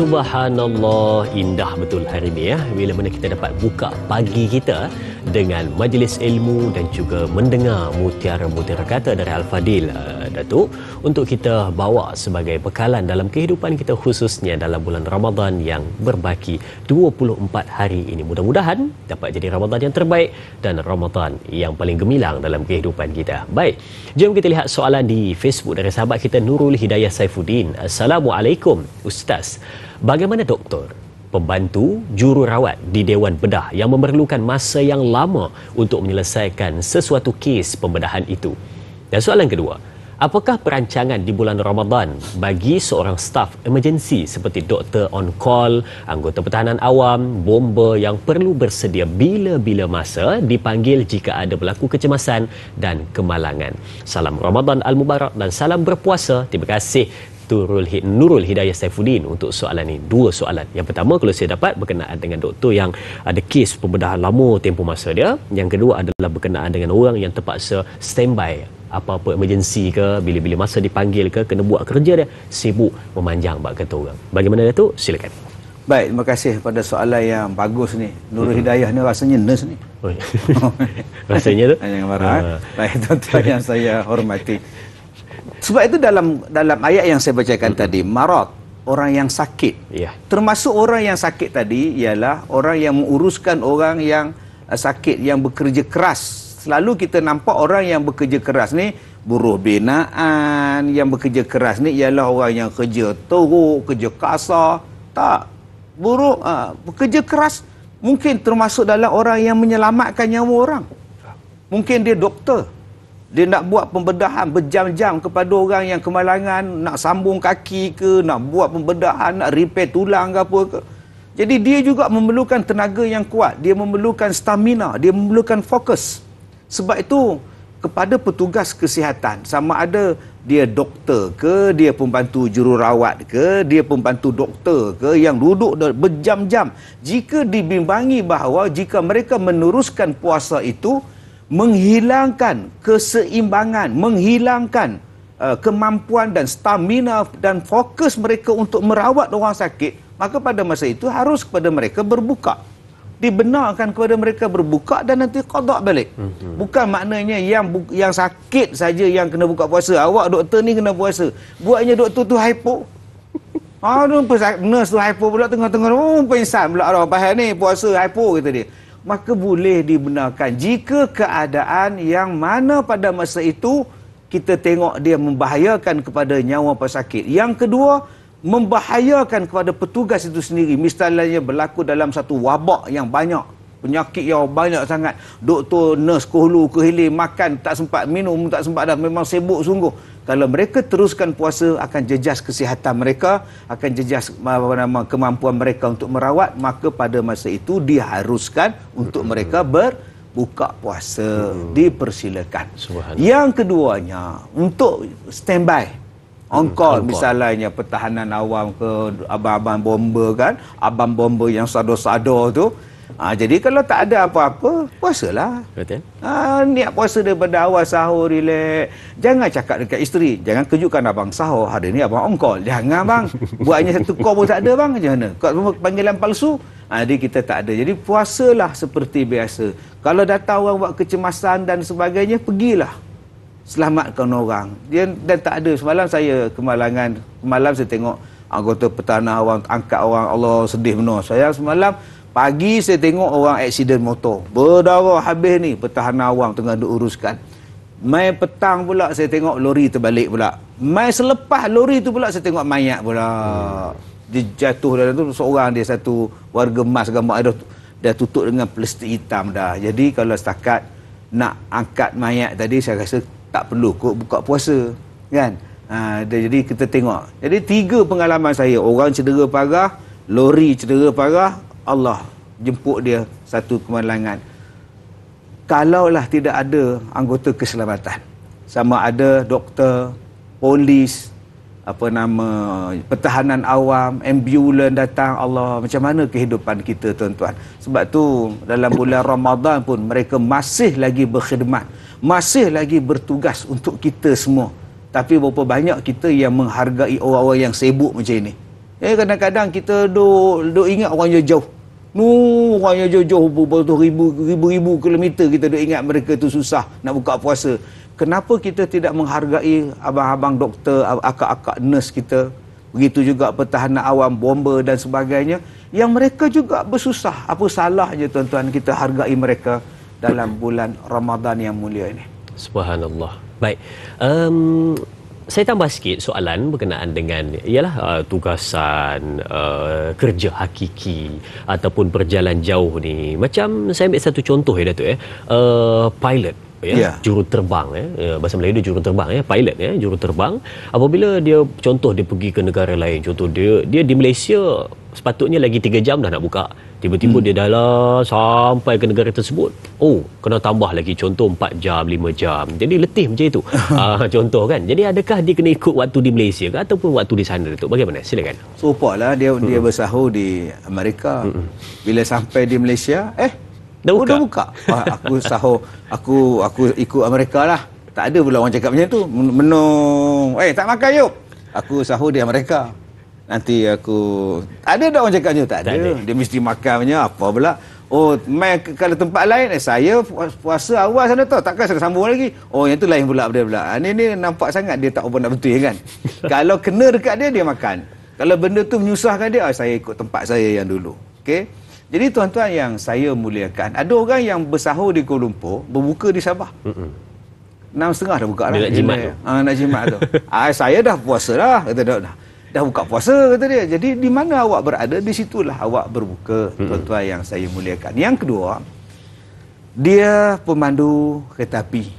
Subhanallah, indah betul hari ini ya, bila mana kita dapat buka pagi kita dengan majlis ilmu dan juga mendengar mutiara-mutiara kata dari Al-Fadil Datuk untuk kita bawa sebagai bekalan dalam kehidupan kita, khususnya dalam bulan Ramadan yang berbaki 24 hari ini. Mudah-mudahan dapat jadi Ramadan yang terbaik dan Ramadan yang paling gemilang dalam kehidupan kita. Baik, jom kita lihat soalan di Facebook dari sahabat kita Nurul Hidayah Saifuddin. Assalamualaikum Ustaz. Bagaimana doktor, pembantu jururawat di Dewan Bedah yang memerlukan masa yang lama untuk menyelesaikan sesuatu kes pembedahan itu? Dan soalan kedua, apakah perancangan di bulan Ramadan bagi seorang staf emergency seperti doktor on call, anggota pertahanan awam, bomba yang perlu bersedia bila-bila masa dipanggil jika ada berlaku kecemasan dan kemalangan? Salam Ramadan Al-Mubarak dan salam berpuasa. Terima kasih Nurul Hidayah Saifuddin untuk soalan ini. Dua soalan. Yang pertama, kalau saya dapat berkenaan dengan doktor yang ada kes pembedahan lama tempoh masa dia. Yang kedua adalah berkenaan dengan orang yang terpaksa standby, apa-apa emergency ke, bila-bila masa dipanggil ke, kena buat kerja dia, sibuk memanjang bak kata orang. Bagaimana Datuk? Silakan. Baik, terima kasih pada soalan yang bagus ni. Nurul Hidayah ni rasanya nurse ni. Oi. Rasanya tu. Jangan marah. Baik, tuan-tuan yang saya hormati. Sebab itu dalam ayat yang saya bacakan tadi, marad, orang yang sakit. Ya. Termasuk orang yang sakit tadi ialah orang yang menguruskan orang yang sakit, yang bekerja keras. Selalu kita nampak orang yang bekerja keras ni buruh binaan, yang bekerja keras ni ialah orang yang kerja teruk, kerja kasar. Tak. Buruh bekerja keras mungkin termasuk dalam orang yang menyelamatkan nyawa orang. Mungkin dia doktor. Dia nak buat pembedahan berjam-jam kepada orang yang kemalangan, nak sambung kaki ke, nak buat pembedahan, nak repair tulang ke apa ke. Jadi dia juga memerlukan tenaga yang kuat, dia memerlukan stamina, dia memerlukan fokus. Sebab itu kepada petugas kesihatan, sama ada dia doktor ke, dia pembantu jururawat ke, dia pembantu doktor ke, yang duduk berjam-jam, jika dibimbangi bahawa jika mereka meneruskan puasa itu menghilangkan keseimbangan, menghilangkan kemampuan dan stamina dan fokus mereka untuk merawat orang sakit, maka pada masa itu harus kepada mereka berbuka. Dibenarkan kepada mereka berbuka dan nanti qada balik. Bukan maknanya yang sakit saja yang kena buka puasa. Awak doktor ni kena puasa. Buatnya doktor tu hypo. Nurse tu hypo pula tengah-tengah. Pingsan pula orang pasal ni puasa hypo kata dia. Maka boleh dibenarkan jika keadaan yang mana pada masa itu kita tengok dia membahayakan kepada nyawa pesakit. Yang kedua, membahayakan kepada petugas itu sendiri. Misalnya berlaku dalam satu wabak yang banyak, penyakit yang banyak sangat, doktor, nurse ke hulu ke hilir, makan tak sempat, minum tak sempat dah, memang sibuk sungguh. Kalau mereka teruskan puasa, akan jejas kesihatan mereka, akan jejas kemampuan mereka untuk merawat, maka pada masa itu diharuskan untuk mereka berbuka puasa. Dipersilakan. Yang keduanya, untuk standby, on call, misalnya pertahanan awam ke, abang-abang bomber kan, abang bomber yang sado-sado tu. Jadi kalau tak ada apa-apa, puasalah. Betul. Niat puasa daripada awal sahur, relax. Jangan cakap dekat isteri, jangan kejutkan abang sahur, hari ni abang on call. Jangan bang, buatnya satu call pun tak ada bang. Macam mana? Kau panggilan palsu. Jadi kita tak ada. Jadi puasalah seperti biasa. Kalau datang orang buat kecemasan dan sebagainya, pergilah. Selamatkan orang. Dan tak ada. Semalam saya kemalangan. Semalam saya tengok anggota pertahanan awam angkat orang. Allah, sedih benar. Saya semalam pagi saya tengok orang aksiden motor. Berdarah habis ni. Pertahanan awam tengah diuruskan. Mai petang pula saya tengok lori terbalik pula. Mai selepas lori tu pula saya tengok mayat pula. Dia jatuh dalam tu seorang, dia satu warga emas gambar dah tutup dengan plastik hitam dah. Jadi kalau setakat nak angkat mayat tadi, saya rasa tak perlu kot buka puasa kan. Jadi kita tengok. Jadi 3 pengalaman saya, orang cedera parah, lori cedera parah, Allah jemput dia satu kemalangan. Kalaulah tidak ada anggota keselamatan, sama ada doktor, polis, pertahanan awam, ambulan datang, Allah, macam mana kehidupan kita tuan-tuan. Sebab tu dalam bulan Ramadan pun mereka masih lagi berkhidmat, masih lagi bertugas untuk kita semua. Tapi berapa banyak kita yang menghargai orang-orang yang sibuk macam ini. Kadang-kadang kita duk ingat orang jauh-jauh. Orang yang jauh-jauh ribu-ribu kilometer, kita duk ingat mereka tu susah nak buka puasa. Kenapa kita tidak menghargai abang-abang doktor, akak-akak nurse kita? Begitu juga pertahanan awam, bomber dan sebagainya, yang mereka juga bersusah. Apa salahnya tuan-tuan kita hargai mereka dalam bulan Ramadan yang mulia ini? Subhanallah. Baik. Saya tambah sikit soalan berkenaan dengan ialah tugasan kerja hakiki ataupun berjalan jauh ni. Macam saya ambil satu contoh Datuk pilot. Juru terbang bahasa Melayu dia juru terbang pilot juru terbang. Apabila dia contoh dia pergi ke negara lain, contoh dia di Malaysia sepatutnya lagi 3 jam dah nak buka, tiba-tiba dia dah sampai ke negara tersebut, kena tambah lagi contoh 4 jam 5 jam, jadi letih macam itu. Contoh kan. Jadi adakah dia kena ikut waktu di Malaysia ke ataupun waktu di sana tu? Bagaimana? Silakan. Supaya dia bersahur di Amerika. Bila sampai di Malaysia dah buka. Aku sahur, aku ikut Amerika lah. Tak ada pula orang cakap macam tu. Menung. Tak makan yuk. Aku sahur di Amerika. nanti aku ada dah orang cakapnya tak ada. Dia mesti makannya apa pula. Oh, kalau tempat lain saya puasa awal sana tau, takkan saya sambung lagi. Oh, yang tu lain pula benda-benda. Ni nampak sangat dia tak apa nak betul kan. Kalau kena dekat dia makan. Kalau benda tu menyusahkan dia, saya ikut tempat saya yang dulu. Okey. Jadi tuan-tuan yang saya muliakan, ada orang yang bersahur di Kuala Lumpur, berbuka di Sabah. 6.30 dah buka dah. Nak jimat tu. Nak jimat tu. Saya dah puasa dah. Kata dah buka puasa, kata dia. Jadi di mana awak berada, di situlah awak berbuka, tuan-tuan yang saya muliakan. Yang kedua, dia pemandu kereta api.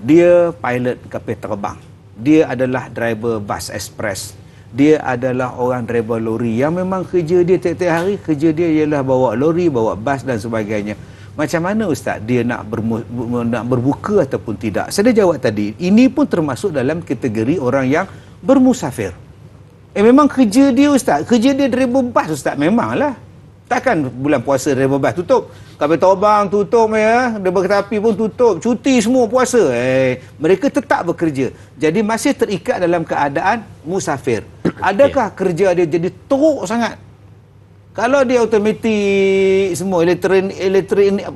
Dia pilot kapal terbang. Dia adalah driver bas ekspres. Dia adalah orang driver lori yang memang kerja dia tiap-tiap hari, kerja dia ialah bawa lori, bawa bas dan sebagainya. Macam mana Ustaz dia nak berbuka ataupun tidak? Saya dah jawab tadi, ini pun termasuk dalam kategori orang yang bermusafir. Memang kerja dia Ustaz, kerja dia driver bas Ustaz, memanglah. Takkan bulan puasa driver bas tutup, kapal terbang tutup ya, driver kereta api pun tutup, cuti semua puasa. Mereka tetap bekerja. Jadi masih terikat dalam keadaan musafir. Adakah kerja dia jadi teruk sangat? Kalau dia automatik semua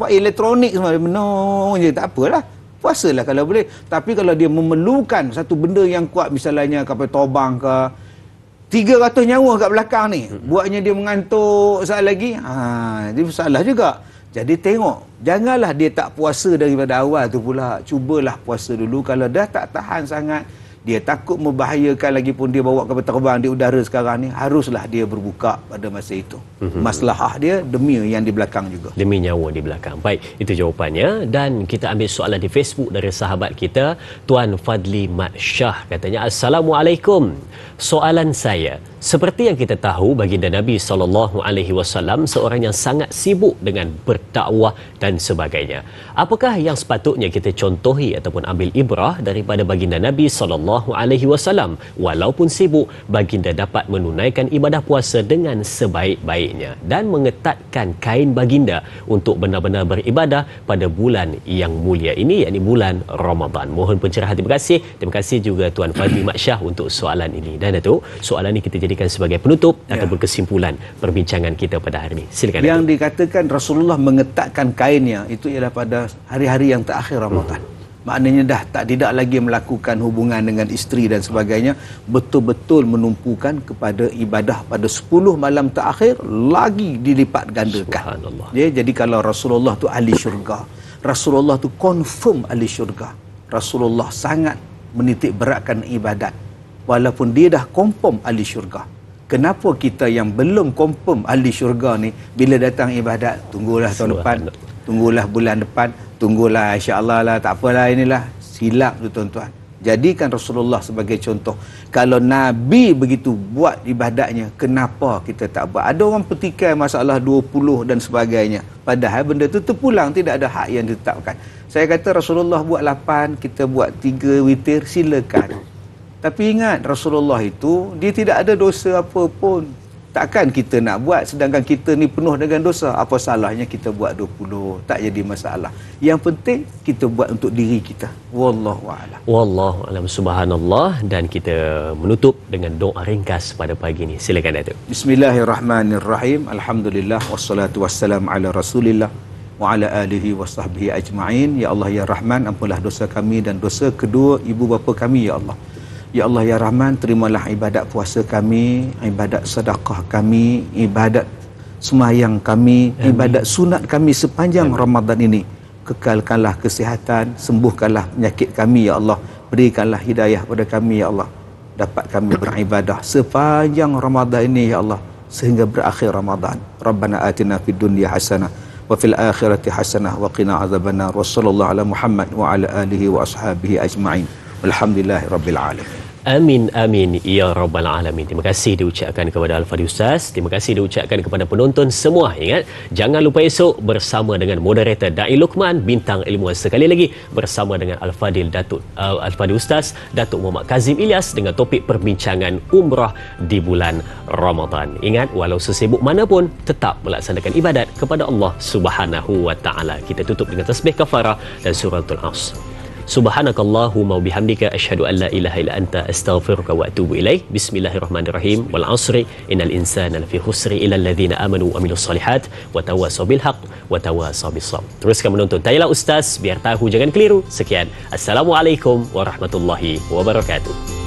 elektronik semua menung je, tak apalah. Puasalah kalau boleh. Tapi kalau dia memerlukan satu benda yang kuat, misalnya kapal terbang ke, 300 nyawa kat belakang ni, buatnya dia mengantuk saat lagi, dia salah juga. Jadi tengok, janganlah dia tak puasa daripada awal tu pula. Cubalah puasa dulu. Kalau dah tak tahan sangat, dia takut membahayakan, lagi pun dia bawa kapal terbang di udara sekarang ni, haruslah dia berbuka pada masa itu. Maslahah dia demi yang di belakang juga. Demi nyawa di belakang. Baik, itu jawapannya. Dan kita ambil soalan di Facebook dari sahabat kita, Tuan Fadli Mat Shah. Katanya, Assalamualaikum. Soalan saya, seperti yang kita tahu, baginda Nabi SAW seorang yang sangat sibuk dengan berdakwah dan sebagainya. Apakah yang sepatutnya kita contohi ataupun ambil ibrah daripada baginda Nabi SAW? Walaupun sibuk, baginda dapat menunaikan ibadah puasa dengan sebaik-baiknya dan mengetatkan kain baginda untuk benar-benar beribadah pada bulan yang mulia ini, yakni bulan Ramadan. Mohon pencerahan. Terima kasih juga Tuan Fadli Mat Shah untuk soalan ini. Dan Datuk, soalan ini kita jadikan sebagai penutup ataupun kesimpulan perbincangan kita pada hari ini. Silakan. Yang dikatakan Rasulullah mengetatkan kainnya itu ialah pada hari-hari yang terakhir Ramadan. Maknanya dah tidak lagi melakukan hubungan dengan isteri dan sebagainya, betul-betul menumpukan kepada ibadah pada 10 malam terakhir, lagi dilipat gandakan. Jadi kalau Rasulullah tu ahli syurga, Rasulullah tu confirm ahli syurga. Rasulullah sangat menitik beratkan ibadat walaupun dia dah confirm ahli syurga. Kenapa kita yang belum confirm ahli syurga ni, bila datang ibadat, tunggulah tahun depan, tunggulah bulan depan, tunggulah insya-Allah lah, tak apalah, inilah silap tu tuan-tuan. Jadikan Rasulullah sebagai contoh. Kalau Nabi begitu buat ibadatnya, kenapa kita tak buat? Ada orang petikai masalah 20 dan sebagainya, padahal benda tu terpulang, tidak ada hak yang ditetapkan. Saya kata Rasulullah buat 8, kita buat 3 witir, silakan. Tapi ingat, Rasulullah itu dia tidak ada dosa apa pun. Takkan kita nak buat sedangkan kita ni penuh dengan dosa. Apa salahnya kita buat 20? Tak jadi masalah. Yang penting kita buat untuk diri kita. Wallahu a'lam. Wallahu a'lam. Subhanallah. Dan kita menutup dengan doa ringkas pada pagi ini. Silakan Datuk. Bismillahirrahmanirrahim. Alhamdulillah wassalatu wassalamu ala Rasulillah wa ala alihi wa sahbihi ajma'in. Ya Allah ya Rahman, ampunlah dosa kami dan dosa kedua ibu bapa kami ya Allah. Ya Allah ya Rahman, terimalah ibadat puasa kami, ibadat sedekah kami, ibadat sembahyang kami, ibadat sunat kami sepanjang Ramadan ini. Kekalkanlah kesihatan, sembuhkanlah penyakit kami ya Allah. Berikanlah hidayah pada kami ya Allah. Dapat kami beribadah sepanjang Ramadan ini ya Allah, sehingga berakhir Ramadan. Rabbana atina fid dunya hasanah wa fil akhirati hasanah wa qina azabannar. Wa sallallahu ala Muhammad wa ala alihi wa ashabihi ajma'in. Alhamdulillahirabbil alamin. Amin, amin, ya Rabbal Alamin. Terima kasih diucapkan kepada Al-Fadhil Ustaz. Terima kasih diucapkan kepada penonton semua. Ingat, jangan lupa esok bersama dengan moderator Da'i Luqman, bintang ilmuwan sekali lagi, bersama dengan Al-Fadhil Ustaz Datuk Muhammad Kazim Ilyas dengan topik perbincangan umrah di bulan Ramadan. Ingat, walau sesibuk mana pun, tetap melaksanakan ibadat kepada Allah Subhanahu wa Ta'ala. Kita tutup dengan tasbih kafarah dan suratul As. Subhanakallahumma wa bihamdika asyhadu an la ilaha illa anta astaghfiruka wa atubu ilaik. Bismillahirrahmanirrahim. Wal 'asri innal insana lafi khusri illa alladhina amanu wa amilus solihat wa tawassaw bil haqq wa tawassaw bis sabr. Teruskan menonton Tanyalah Ustaz biar tahu jangan keliru. Sekian. Assalamualaikum warahmatullahi wabarakatuh.